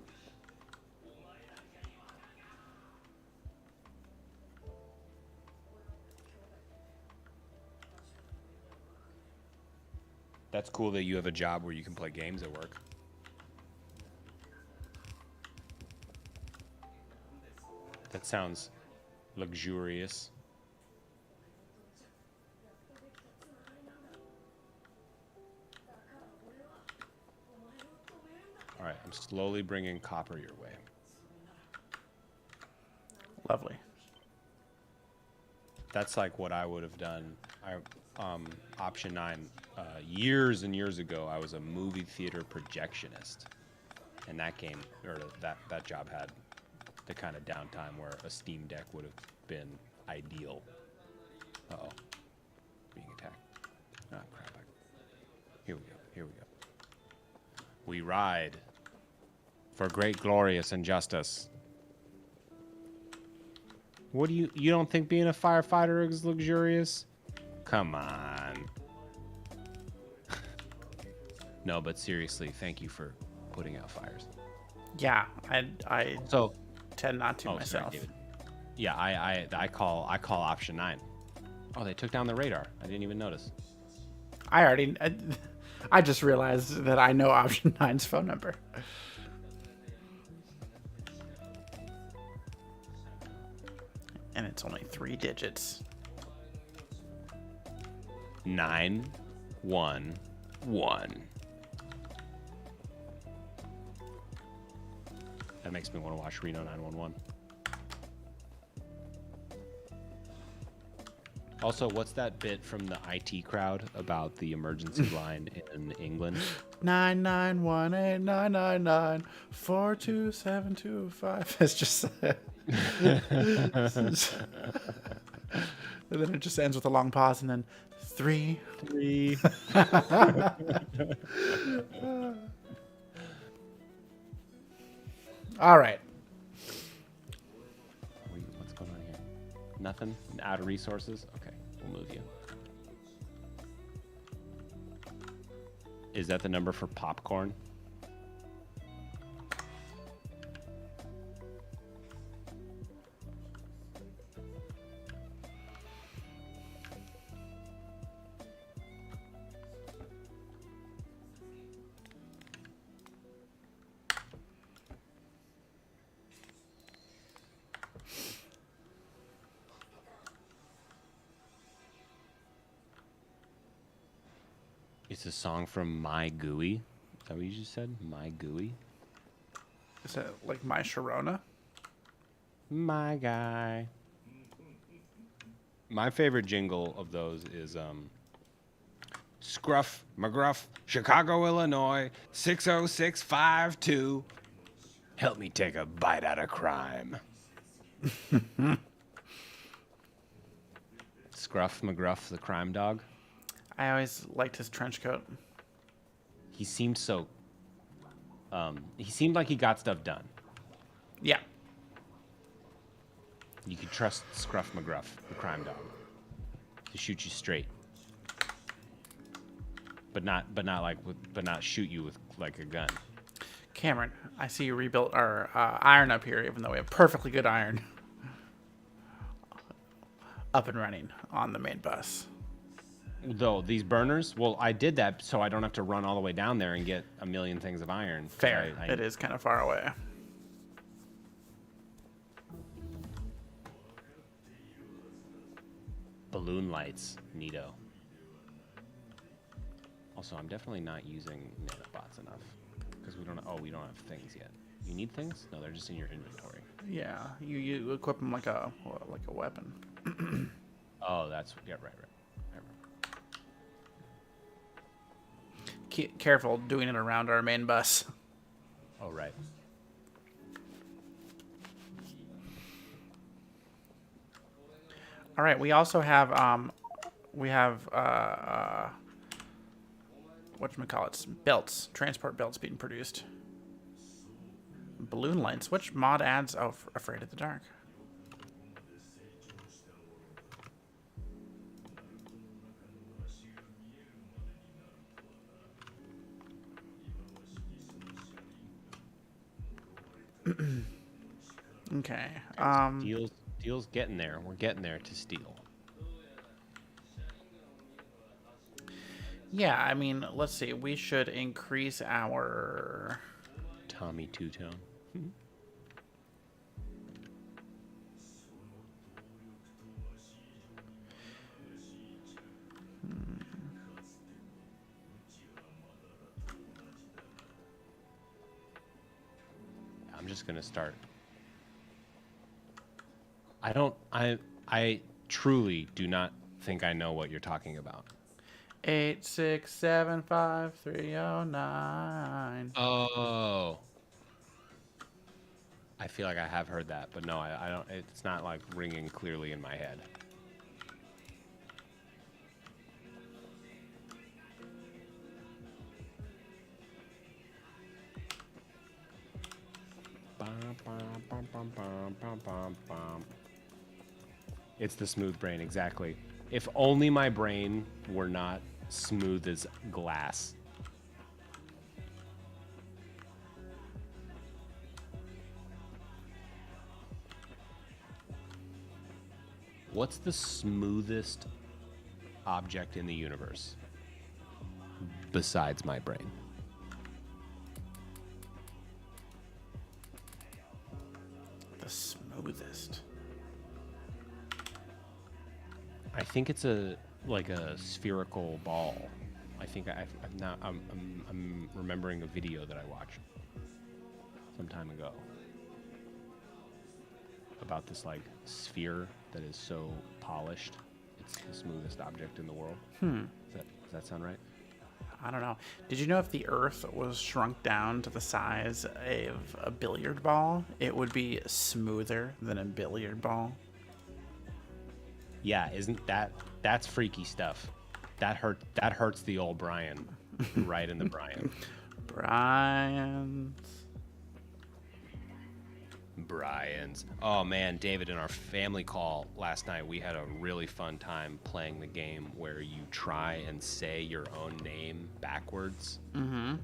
That's cool that you have a job where you can play games at work. That sounds luxurious. All right, I'm slowly bringing copper your way. Lovely. That's like what I would have done. Option 9, years and years ago, I was a movie theater projectionist. And that game, or that job had the kind of downtime where a Steam Deck would have been ideal. Uh-oh. Being attacked. Oh, crap. Here we go. We ride for great, glorious injustice. What do you don't think being a firefighter is luxurious? Come on. No, but seriously, thank you for putting out fires. Yeah, I So, tend not to sorry, myself. David. Yeah, I call option 9. Oh, they took down the radar. I didn't even notice. I just realized that I know option 9's phone number. And it's only 3 digits. 911. That makes me want to watch Reno 911. Also, what's that bit from the IT crowd about the emergency line in England? 9918999427225. It's just. And then it just ends with a long pause, and then 3. All right. What's going on here? Nothing? Out of resources? Okay, we'll move you. Is that the number for popcorn? It's a song from My Gooey. Is that what you just said? My Gooey? Is that like My Sharona? My guy. My favorite jingle of those is Scruff McGruff, Chicago, Illinois, 60652. Help me take a bite out of crime. Scruff McGruff, the crime dog. I always liked his trench coat. He seemed so. He seemed like he got stuff done. Yeah. You could trust Scruff McGruff, the crime dog, to shoot you straight, but not shoot you with like a gun. Cameron, I see you rebuilt our iron up here, even though we have perfectly good iron up and running on the main bus. Though these burners, well, I did that so I don't have to run all the way down there and get a million things of iron. Fair. It is kind of far away. Balloon lights, neato. Also, I'm definitely not using nanobots enough because we don't have things yet. You need things? No, they're just in your inventory. Yeah, you equip them like a weapon. Oh, that's right. Careful doing it around our main bus. Oh, right. All right, we also have whatchamacallits, belts, transport belts being produced. Balloon lights. Which mod adds Afraid of the Dark? Okay. Steel's getting there. We're getting there to steel. Yeah, I mean, let's see. We should increase our Tommy Two-Tone. I'm just gonna start. I truly do not think I know what you're talking about. 8675309. Oh. I feel like I have heard that, but no, I don't. It's not like ringing clearly in my head. It's the smooth brain, exactly. If only my brain were not smooth as glass. What's the smoothest object in the universe besides my brain? The smoothest. I think it's like a spherical ball. I think I'm remembering a video that I watched some time ago about this like sphere that is so polished. It's the smoothest object in the world. Does that sound right? I don't know. Did you know if the Earth was shrunk down to the size of a billiard ball, it would be smoother than a billiard ball? Yeah, that's freaky stuff. That hurts the old Brian. Right in the Brian. Brian's. Oh man, David, in our family call last night, we had a really fun time playing the game where you try and say your own name backwards. Mm-hmm.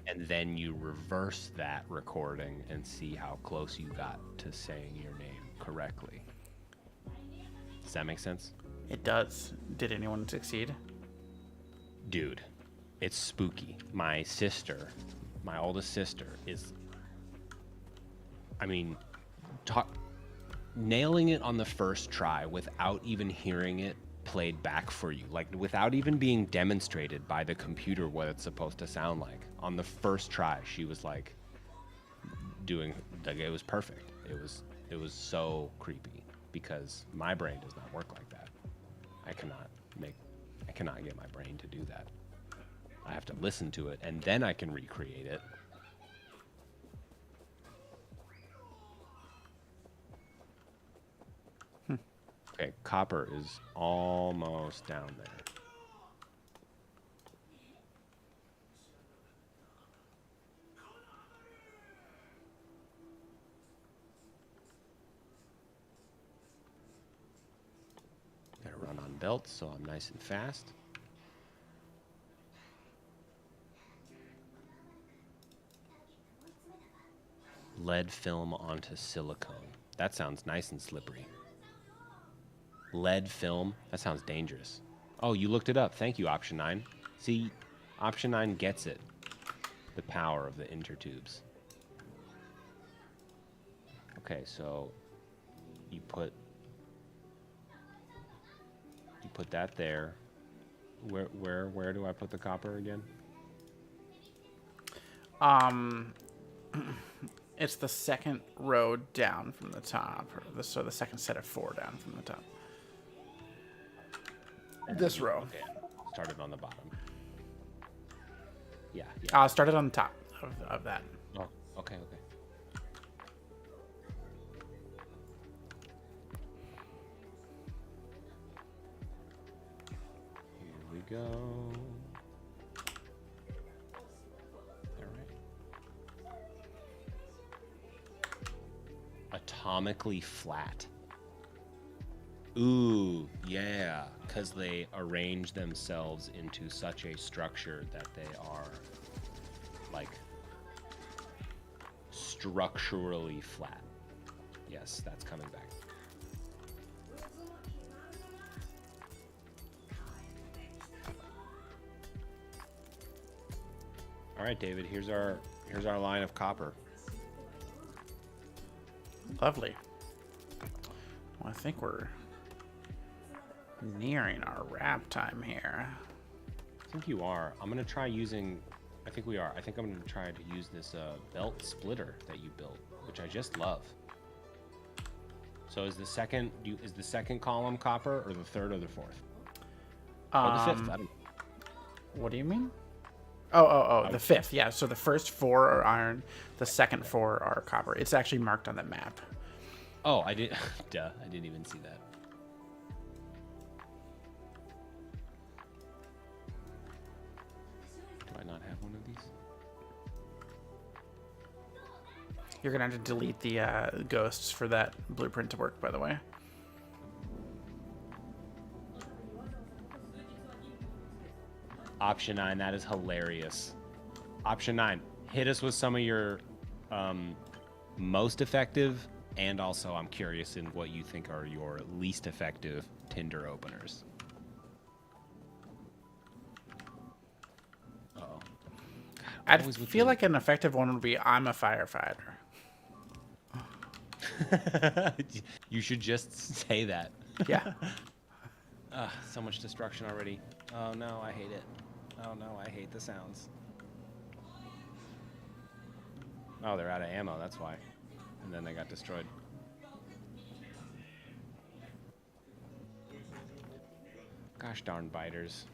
And then you reverse that recording and see how close you got to saying your name correctly. Does that make sense? It does. Did anyone succeed? Dude, it's spooky. My sister, my oldest sister, is, I mean, nailing it on the first try without even hearing it played back for you. Like, without even being demonstrated by the computer what it's supposed to sound like. On the first try, she was like, doing, like, it was perfect. It was so creepy because my brain does not work like that. I cannot get my brain to do that. I have to listen to it and then I can recreate it. Okay, copper is almost down there. Gotta run on belts so I'm nice and fast. Lead film onto silicone. That sounds nice and slippery. Lead film? That sounds dangerous. Oh, you looked it up. Thank you, Option 9. See, Option 9 gets it. The power of the intertubes. Okay, so you put that there. Where do I put the copper again? It's the second row down from the top, so the second set of 4 down from the top. This row. Okay, started on the bottom. Yeah. Started on the top of that. Oh, okay. Here we go. All right. Atomically flat. Ooh, yeah, because they arrange themselves into such a structure that they are, like, structurally flat. Yes, that's coming back. All right, David, here's our line of copper. Lovely. Well, I think we're nearing our wrap time here. I think you are. I'm gonna try using. I think we are. I think I'm gonna try to use this belt splitter that you built, which I just love. So is the second column copper, or the third, or the fourth, or the fifth? I don't know. What do you mean? Oh, the fifth. Yeah. So the first 4 are iron. The second 4 are copper. It's actually marked on the map. Oh, I did. Duh, I didn't even see that. Do I not have one of these? You're gonna have to delete the ghosts for that blueprint to work, by the way. Option 9, that is hilarious. Option 9, hit us with some of your most effective, and also I'm curious in what you think are your least effective Tinder openers. Uh-oh. I feel like an effective one would be I'm a firefighter. You should just say that. Yeah. So much destruction already. Oh no, I hate it. Oh no, I hate the sounds. Oh, they're out of ammo, that's why. And then they got destroyed. Gosh darn biters.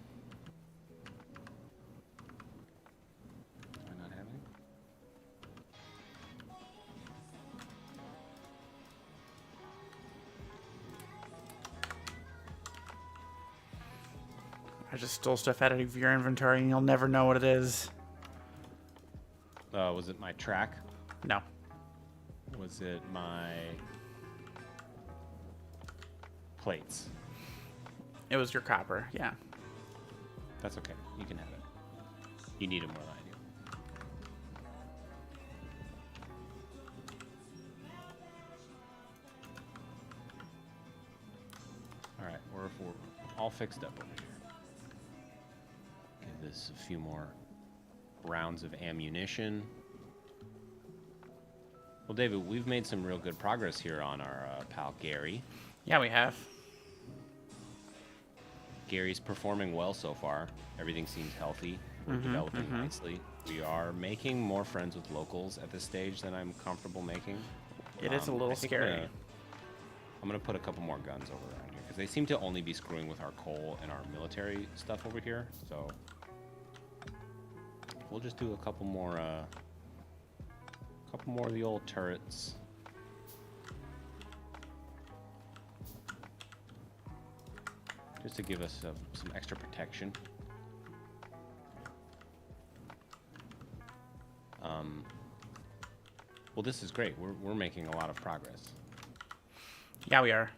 Do I not have any? I just stole stuff out of your inventory and you'll never know what it is. Was it my track? No. Was it my plates? It was your copper, yeah. That's okay. You can have it. You need it more than I do. Alright, we're all fixed up over here. Give this a few more rounds of ammunition. Well, David, we've made some real good progress here on our pal Gary. Yeah, we have. Gary's performing well so far. Everything seems healthy. We're developing nicely. We are making more friends with locals at this stage than I'm comfortable making. It is a little scary. I'm gonna put a couple more guns over around here because they seem to only be screwing with our coal and our military stuff over here. So we'll just do a couple more of the old turrets. Just to give us some extra protection. Well, this is great. We're making a lot of progress. Yeah, we are.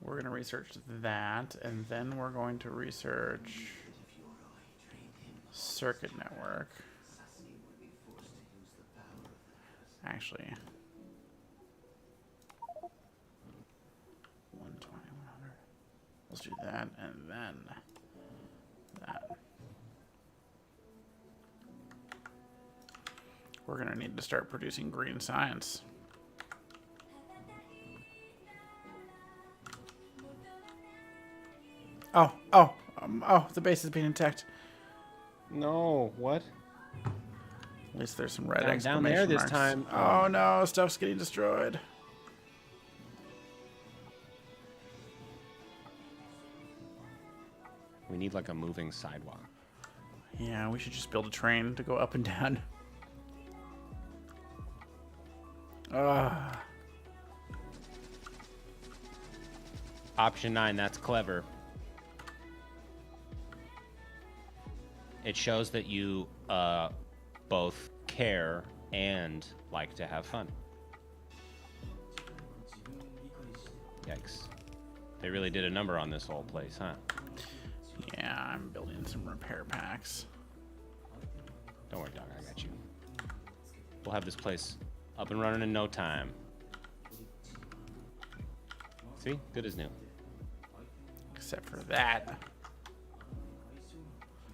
We're gonna research that, and then we're going to research circuit network. Actually, 120, 100. Let's do that, and then that. We're gonna need to start producing green science. Oh, the base is being attacked. No, what? At least there's some red Down exclamation there this marks. time. Oh no, stuff's getting destroyed. We need like a moving sidewalk. Yeah, we should just build a train to go up and down. Option 9, that's clever. It shows that you both care and like to have fun. Yikes. They really did a number on this whole place, huh? Yeah, I'm building some repair packs. Don't worry, dog, I got you. We'll have this place up and running in no time. See? Good as new. Except for that.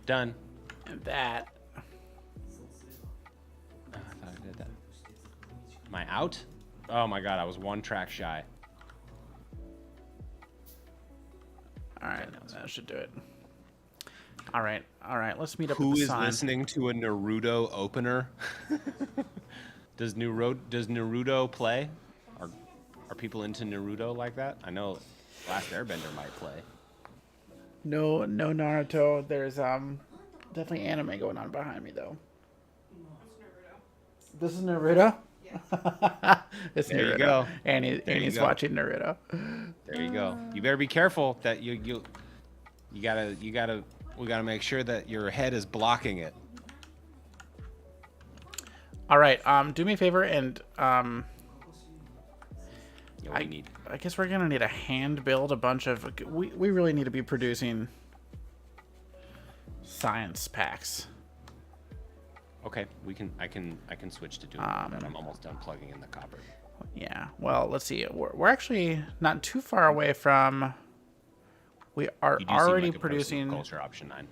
Done. And that. Oh, I thought I did that. Am I out? Oh my god, I was one track shy. Alright, that should do it. Alright, let's meet up Who at the is sign. listening to a Naruto opener? Does Naruto play? Are people into Naruto like that? I know Last Airbender might play. No Naruto. There's definitely anime going on behind me though. This is Naruto? It's There Naruto. you go. And There you he's go. watching Naruto. There you go. You better be careful that you gotta we gotta make sure that your head is blocking it. All right. Do me a favor and Yeah, we need. I guess we're gonna need a hand build a bunch of. We really need to be producing science packs. Okay, we can. I can switch to doing that. I'm almost done plugging in the copper. Yeah. Well, let's see. We're actually not too far away from. We are You do already seem like a person with producing. culture option 9.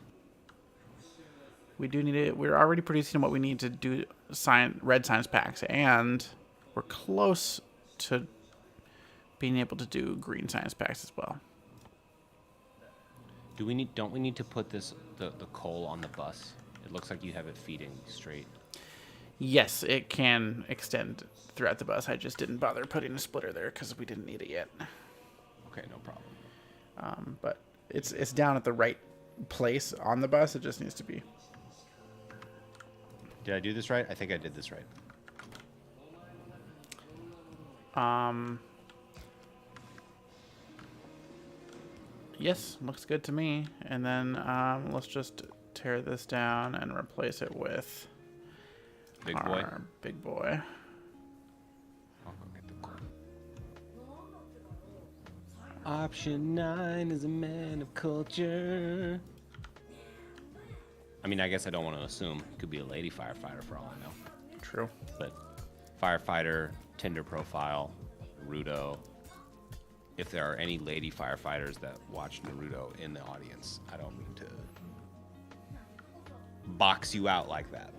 We do need it. We're already producing what we need to do red science packs, and we're close to being able to do green science packs as well. Do we need? Don't we need to put the coal on the bus? It looks like you have it feeding straight. Yes, it can extend throughout the bus. I just didn't bother putting a splitter there because we didn't need it yet. Okay, no problem. But it's down at the right place on the bus. It just needs to be. Did I do this right? I think I did this right. Yes, looks good to me. And then let's just tear this down and replace it with Big boy. our big boy. I'll go get the coal. Option 9 is a man of culture. I mean, I guess I don't want to assume. It could be a lady firefighter for all I know. True. But firefighter, Tinder profile, Naruto. If there are any lady firefighters that watch Naruto in the audience, I don't mean to box you out like that.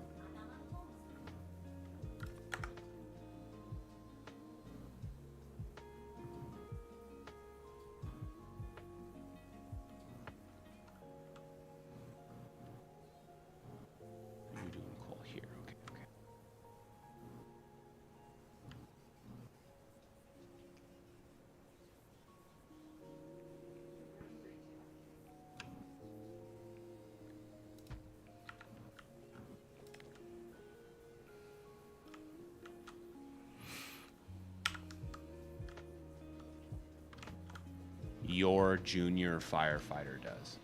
You're doing cool here. Okay, okay. Your junior firefighter does.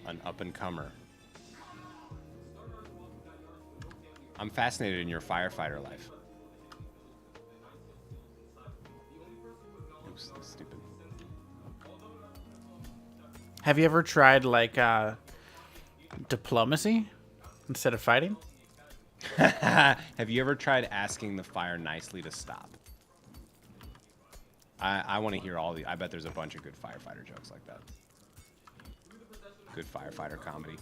An up-and-comer. I'm fascinated in your firefighter life. Oops, that's stupid. Have you ever tried like diplomacy instead of fighting? Have you ever tried asking the fire nicely to stop? I want to hear all the. I bet there's a bunch of good firefighter jokes like that. Good firefighter comedy.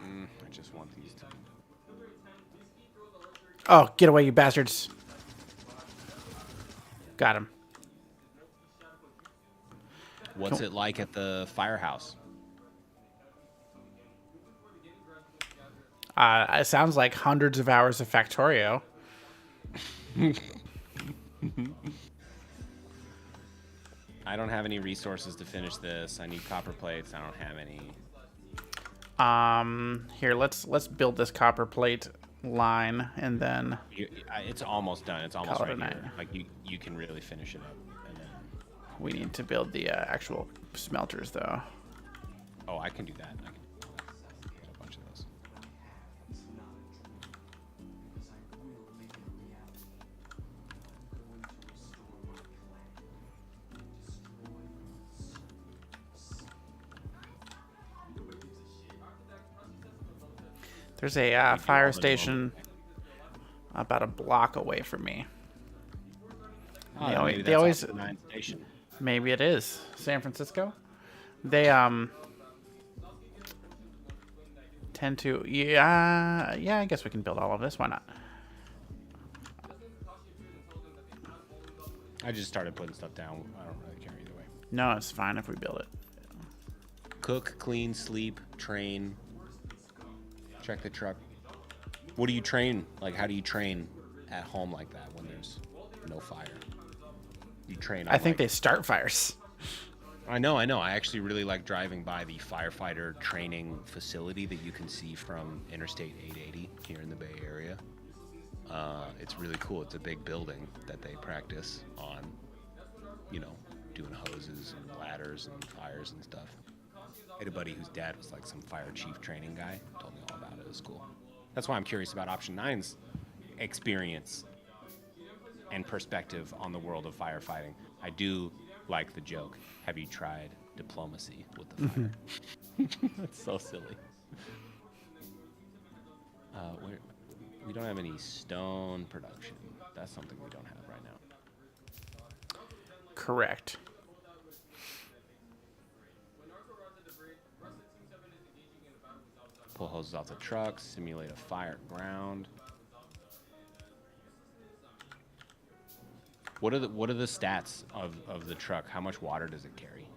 I just want these to. Oh, get away, you bastards! Got him. What's it like at the firehouse? It sounds like hundreds of hours of Factorio. I don't have any resources to finish this. I need copper plates. I don't have any. Here, let's build this copper plate line, and then It's almost done. It's almost Call it right a night. here. Like you can really finish it up. And then, we need to build the actual smelters, though. oh, I can do that. I can get a bunch of those. There's a fire station about a block away from me. Oh, maybe they that's always- off the 9th station. Maybe it is San Francisco. They tend to yeah. I guess we can build all of this. Why not? I just started putting stuff down. I don't really care either way. No, it's fine if we build it. Cook, clean, sleep, train. Check the truck. What do you train? Like, how do you train at home like that when there's no fire? You train on, I think like, they start fires. I know. I actually really like driving by the firefighter training facility that you can see from Interstate 880 here in the Bay Area. It's really cool. It's a big building that they practice on, doing hoses and ladders and fires and stuff. I had a buddy whose dad was like some fire chief training guy. Told me all about it. It was cool. That's why I'm curious about Option 9's experience and perspective on the world of firefighting. I do like the joke. Have you tried diplomacy with the fire? That's so silly. We don't have any stone production. That's something we don't have right now. Correct. Pull hoses off the truck, simulate a fire at ground. What are the stats of the truck? How much water does it carry?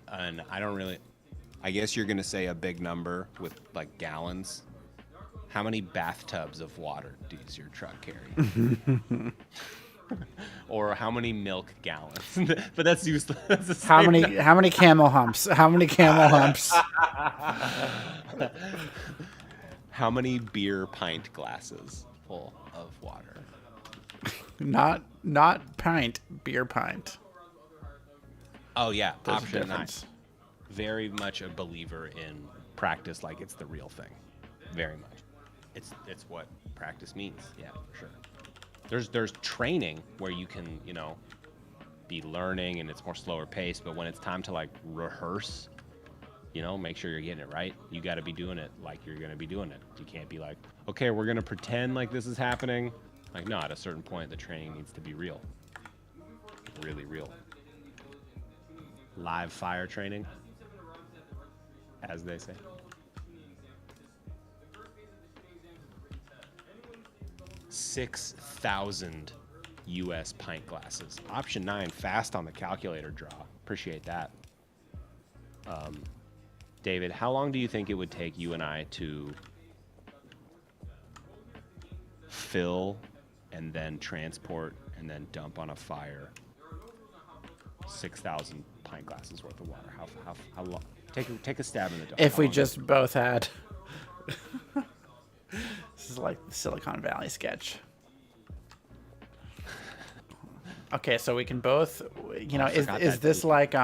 And I don't really. I guess you're gonna say a big number with like gallons. How many bathtubs of water does your truck carry? Or how many milk gallons? But that's useless. That's How many camel humps? How many camel humps? How many beer pint glasses full of water? Not pint, beer pint. Oh yeah, There's a option 9. difference. Very much a believer in practice like it's the real thing. Very much. It's what practice means. Yeah, for sure. There's training where you can, be learning and it's more slower paced, but when it's time to like rehearse, make sure you're getting it right. You got to be doing it like you're going to be doing it. You can't be like, okay, we're going to pretend like this is happening. Like, no, at a certain point, the training needs to be real. Really real. Live fire training, as they say. $6,000 US pint glasses. Option 9, fast on the calculator draw. Appreciate that. David, how long do you think it would take you and I to fill and then transport and then dump on a fire 6,000 pint glasses worth of water? How long? Take a stab in the dark. If we just both had. This is like the Silicon Valley sketch. Okay, so we can both, is this like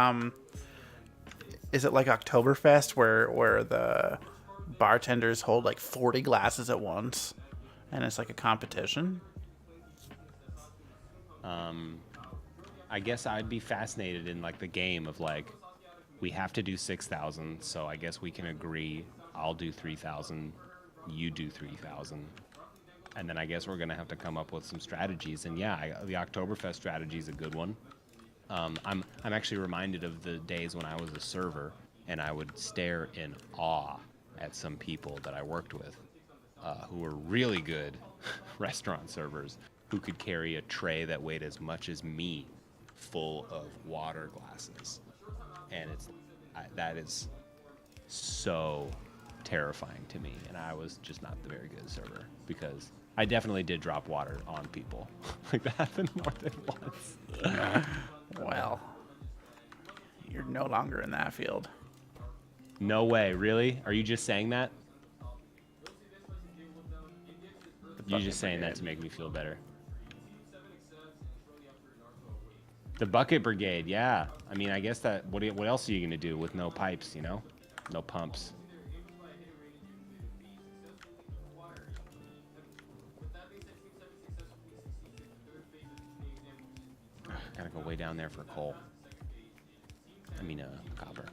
is it like Oktoberfest where the bartenders hold like 40 glasses at once and it's like a competition? I guess I'd be fascinated in like the game of like, we have to do 6,000, so I guess we can agree I'll do 3,000, you do 3,000. And then I guess we're gonna have to come up with some strategies. And yeah, the Oktoberfest strategy is a good one. I'm actually reminded of the days when I was a server and I would stare in awe at some people that I worked with who were really good restaurant servers who could carry a tray that weighed as much as me full of water glasses. And that is so terrifying to me. And I was just not the very good server because I definitely did drop water on people. Like that happened more than once. Well, you're no longer in that field. No way, really? Are you just saying that? You're just saying that to make me feel better. The bucket brigade, yeah. I mean, I guess that. What else are you gonna do with no pipes? No pumps. Gotta go way down there for coal. I mean, copper.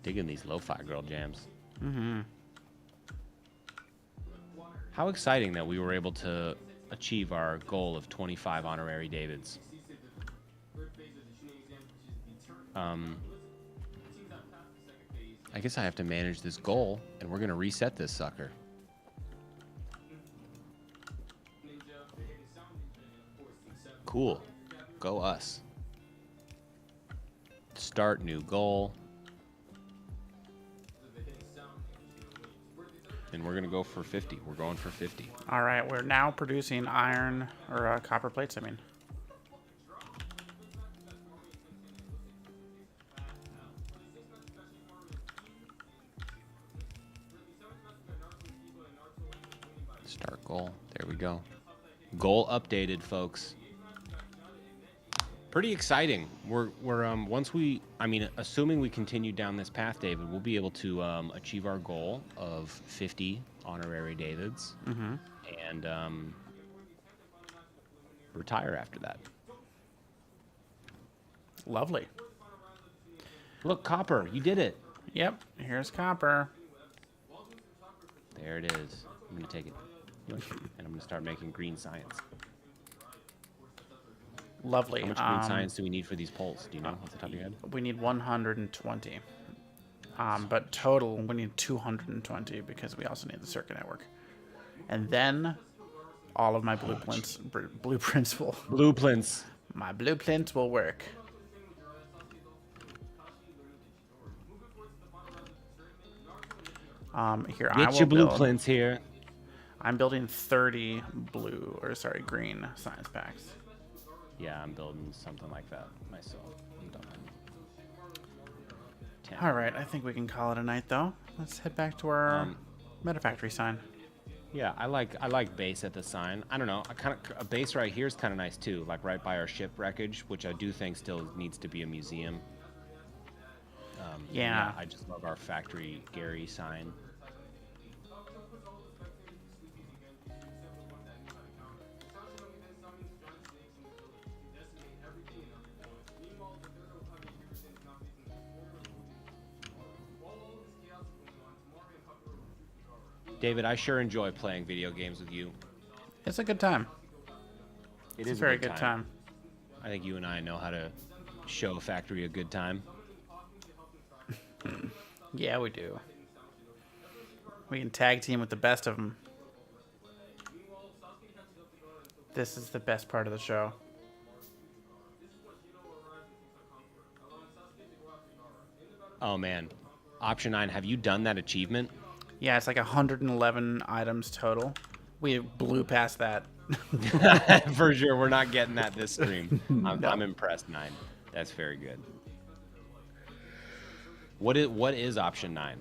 Digging these lo-fi girl jams. Mm-hmm. How exciting that we were able to achieve our goal of 25 honorary Davids. I guess I have to manage this goal, and we're gonna reset this sucker. Cool. Go us. Start new goal. And we're going to go for 50. We're going for 50. All right, we're now producing iron or copper plates, I mean. Start Goal. There we go. Goal updated, folks. Pretty exciting. We're once we, I mean, assuming we continue down this path, David, we'll be able to achieve our goal of 50 honorary Davids, and retire after that. Lovely. Look, Copper, you did it. Yep, here's copper. There it is. I'm gonna take it, and I'm gonna start making green science. Lovely. How much green science do we need for these poles? Do you know off the top of your head? We need 120. But total, we need 220 because we also need the circuit network. And then all of my blueprints will... Blueprints. My blueprints will work. Here, Get your blueprints here. I'm building 30 green science packs. Yeah, I'm building something like that myself. I'm done. 10. All right, I think we can call it a night, though. Let's head back to our Metafactory sign. Yeah, I like base at the sign. I don't know. A base right here is kind of nice too, like right by our ship wreckage, which I do think still needs to be a museum. Yeah, I just love our factory Gary sign. David, I sure enjoy playing video games with you. it's a good time. It's a very good time. I think you and I know how to show Factory a good time. Yeah, we do. We can tag team with the best of them. This is the best part of the show. Oh man, Option 9, have you done that achievement? Yeah, it's like 111 items total. We blew past that. For sure, we're not getting that this stream. I'm impressed, 9. That's very good. What is Option 9?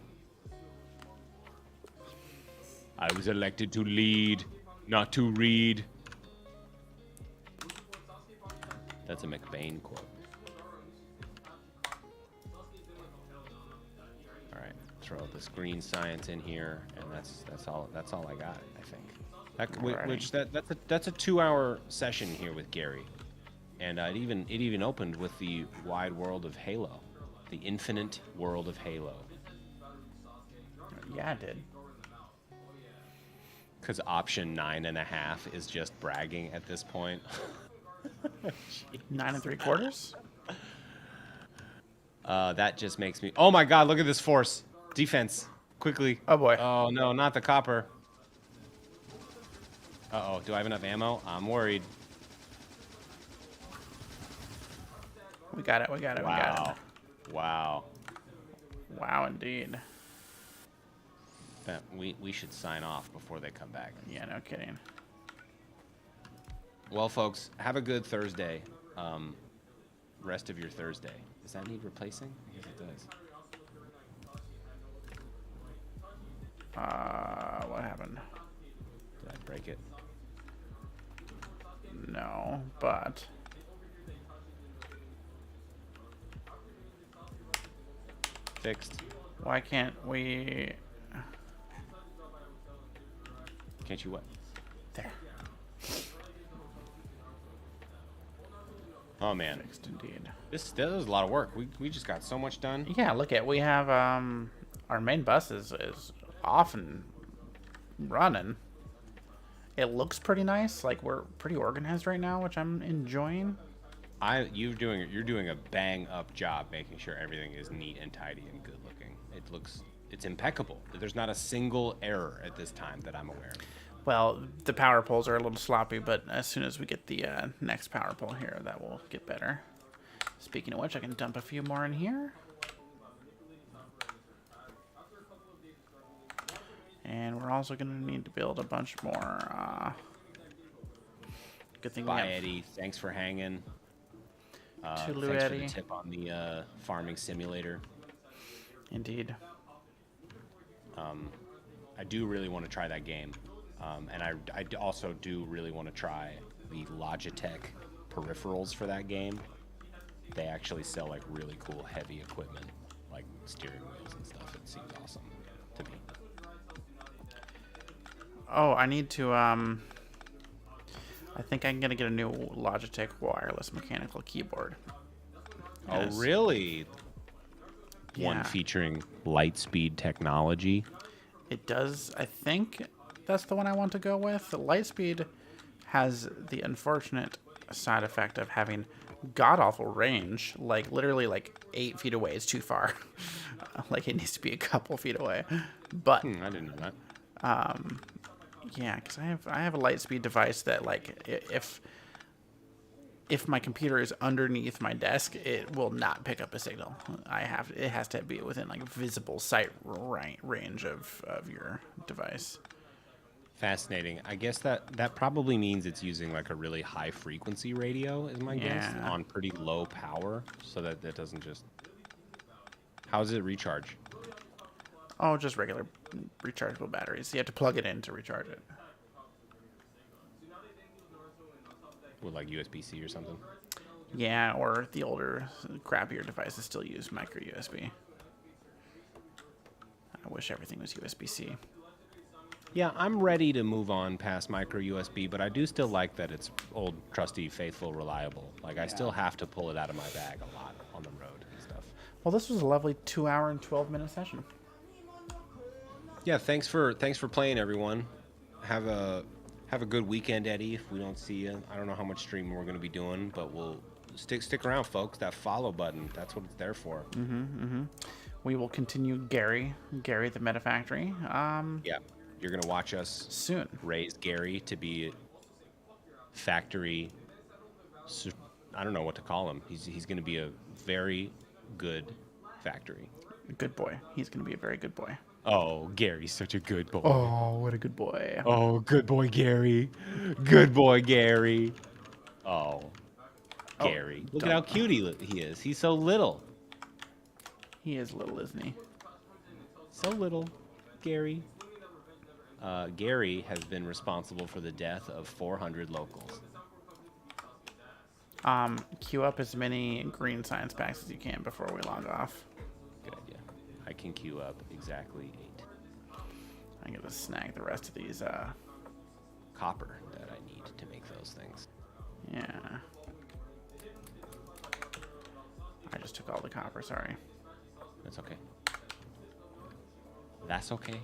I was elected to lead, not to read. That's a McBain quote. All right, throw this green science in here, and that's all I got. I think. That's a 2-hour session here with Gary, and it even opened with the wide world of Halo, the infinite world of Halo. Yeah, it did. Because Option 9.5 is just bragging at this point. 9 3/4. That just makes me. Oh my God! Look at this force defense. Quickly. Oh boy. Oh no, not the copper. Uh-oh, do I have enough ammo? I'm worried. We got it. We got it. We got it. Wow. Wow, indeed. We should sign off before they come back. Yeah, no kidding. Well, folks, have a good Thursday. Rest of your Thursday. Does that need replacing? I guess it does. What happened? Did I break it? No, but... Fixed. Why can't we... Can't you what? There. Oh man, Fixed indeed. this was a lot of work. We just got so much done. Yeah, look at, we have, our main bus is off and running. It looks pretty nice. Like, we're pretty organized right now, which I'm enjoying. You're doing a bang up job making sure everything is neat and tidy and good looking. It's impeccable. There's not a single error at this time that I'm aware of. Well, the power poles are a little sloppy, but as soon as we get the next power pole here, that will get better. Speaking of which, I can dump a few more in here. And we're also going to need to build a bunch more. Good thing Bye, we have... Eddie. Thanks for hanging. Toodaloo, Thanks Eddie. for the tip on the farming simulator. Indeed. I do really want to try that game. And I also do really want to try the Logitech peripherals for that game. They actually sell like really cool heavy equipment, like steering wheels and stuff. It seems awesome to me. Oh, I need to I think I'm gonna get a new Logitech wireless mechanical keyboard. Oh, Yes. really? Yeah. One featuring Lightspeed technology. It does. I think that's the one I want to go with. The Lightspeed has the unfortunate side effect of having god awful range. Like literally, like 8 feet away is too far. Like it needs to be a couple feet away. But I didn't know that. yeah, because I have a Lightspeed device that like if my computer is underneath my desk, it will not pick up a signal. It has to be within like visible sight range of your device. Fascinating. I guess that probably means it's using like a really high frequency radio, is my guess, Yeah. on pretty low power, so that it doesn't just. How does it recharge? Oh, just regular rechargeable batteries. You have to plug it in to recharge it. With like USB-C or something? Yeah, or the older, crappier devices still use micro USB. I wish everything was USB-C. Yeah, I'm ready to move on past micro USB, but I do still like that it's old, trusty, faithful, reliable. Like I still have to pull it out of my bag a lot on the road and stuff. Well, this was a lovely 2-hour and 12-minute session. Yeah, thanks for playing, everyone. Have a good weekend, Eddie. If we don't see you, I don't know how much streaming we're going to be doing, but we'll stick around, folks. That follow button, that's what it's there for. We will continue Gary the Metafactory. Yeah, you're going to watch us Soon. raise Gary to be factory. I don't know what to call him. He's going to be a very good factory. Good boy. He's going to be a very good boy. Oh, Gary's such a good boy. Oh, what a good boy. Oh, good boy, Gary. Good boy, Gary. Oh, Gary. Look at how cute he is. He's so little. He is little, isn't he? So little, Gary. Gary has been responsible for the death of 400 locals. Queue up as many green science packs as you can before we log off. Good idea. I can queue up exactly 8. I'm going to snag the rest of these. Copper that I need to make those things. Yeah. I just took all the copper, sorry. That's okay. That's okay.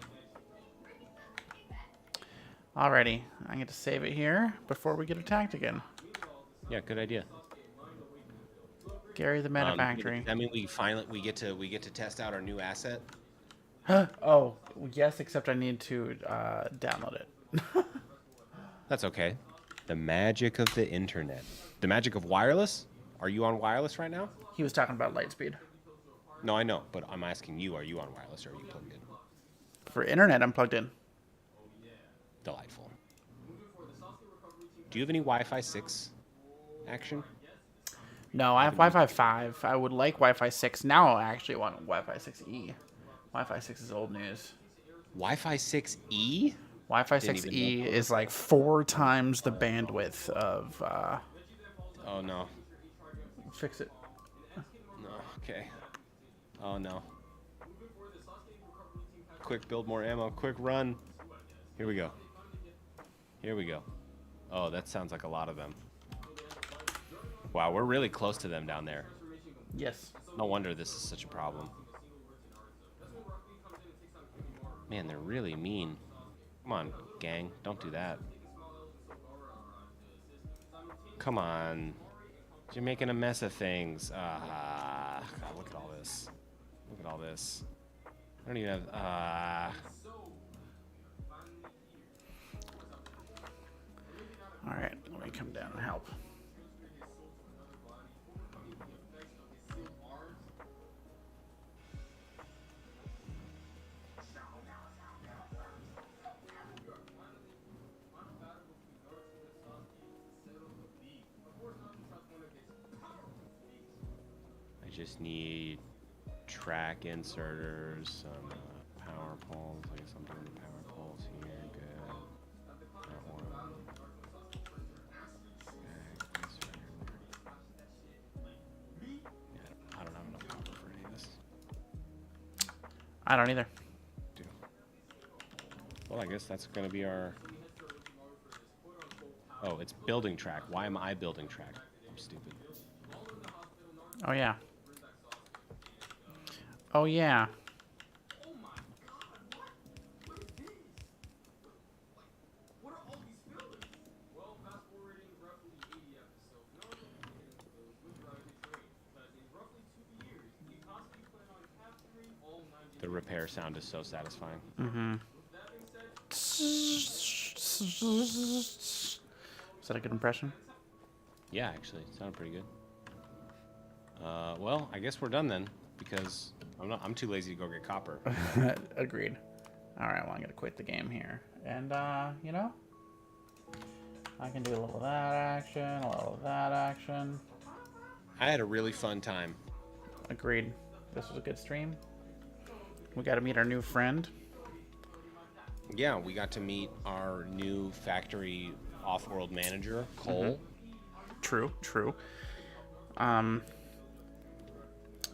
Alrighty, I'm going to save it here before we get attacked again. Yeah, good idea. Gary the Metafactory. I mean, we get to test out our new asset. Oh, yes, except I need to download it. That's okay. The magic of the internet. The magic of wireless? Are you on wireless right now? He was talking about Lightspeed. No, I know, but I'm asking you, are you on wireless or are you plugged in? For internet, I'm plugged in. Delightful. Do you have any Wi-Fi 6 action? No, I have Wi-Fi 5. I would like Wi-Fi 6. Now I actually want Wi-Fi 6E. Wi-Fi 6 is old news. Wi-Fi 6E? Wi-Fi Didn't even 6E know. is like 4 times the bandwidth of... Oh, no. Fix it. No, okay. Oh, no. Quick, build more ammo. Quick, run. Here we go. Here we go. Oh, that sounds like a lot of them. Wow, we're really close to them down there. Yes. No wonder this is such a problem. Man, they're really mean. Come on, gang. Don't do that. Come on. You're making a mess of things. God, look at all this. Look at all this. I don't even have... Alright, let me come down and help. I just need track inserters, some power poles. I guess I'm doing the power poles here. Good. I don't either. Well, I guess that's gonna be our. Oh, it's building track. Why am I building track? I'm stupid. Oh yeah. Oh yeah. The repair sound is so satisfying. Is that a good impression? Yeah, actually, it sounded pretty good. Well, I guess we're done then because I'm too lazy to go get copper. Agreed. All right, well, I'm gonna quit the game here, and you know, I can do a little of that action, a little of that action. I had a really fun time. Agreed. This was a good stream. We got to meet our new friend. Yeah, we got to meet our new factory off-world manager, Cole. True, true.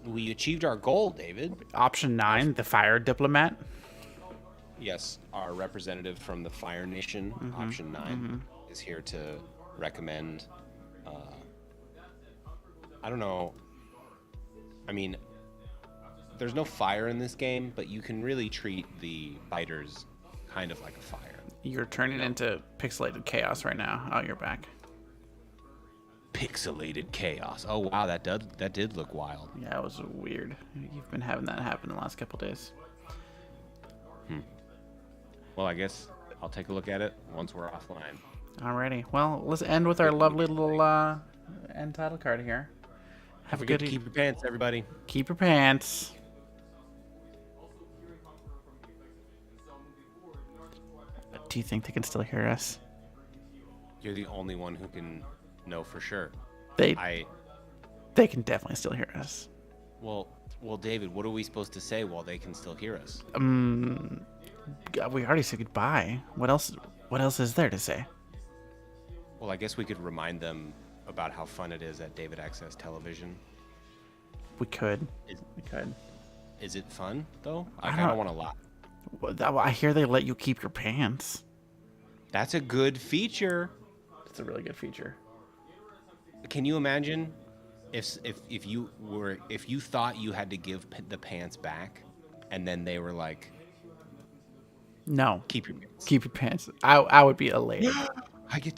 We achieved our goal, David. Option 9, the fire diplomat. Yes, our representative from the Fire Nation, Option 9, is here to recommend. I don't know. I mean, there's no fire in this game, but you can really treat the biters kind of like a fire. You're turning into pixelated chaos right now. Oh, you're back. Pixelated chaos. Oh wow, that did look wild. Yeah, it was weird. You've been having that happen the last couple days. Well, I guess I'll take a look at it once we're offline. Alrighty. Well, let's end with our lovely little end title card here. Have a good. Keep your pants, everybody. Keep your pants. Do you think they can still hear us? You're the only one who can know for sure. They can definitely still hear us. Well, David, what are we supposed to say while they can still hear us? God, we already said goodbye. What else is there to say? Well, I guess we could remind them about how fun it is at David Access Television. We could. We could. Is it fun though? I I don't don't- want to lie. Well, I hear they let you keep your pants. That's a good feature. It's a really good feature. Can you imagine if you thought you had to give the pants back, and then they were like, No. "Keep your pants." Keep your pants. I would be elated. I get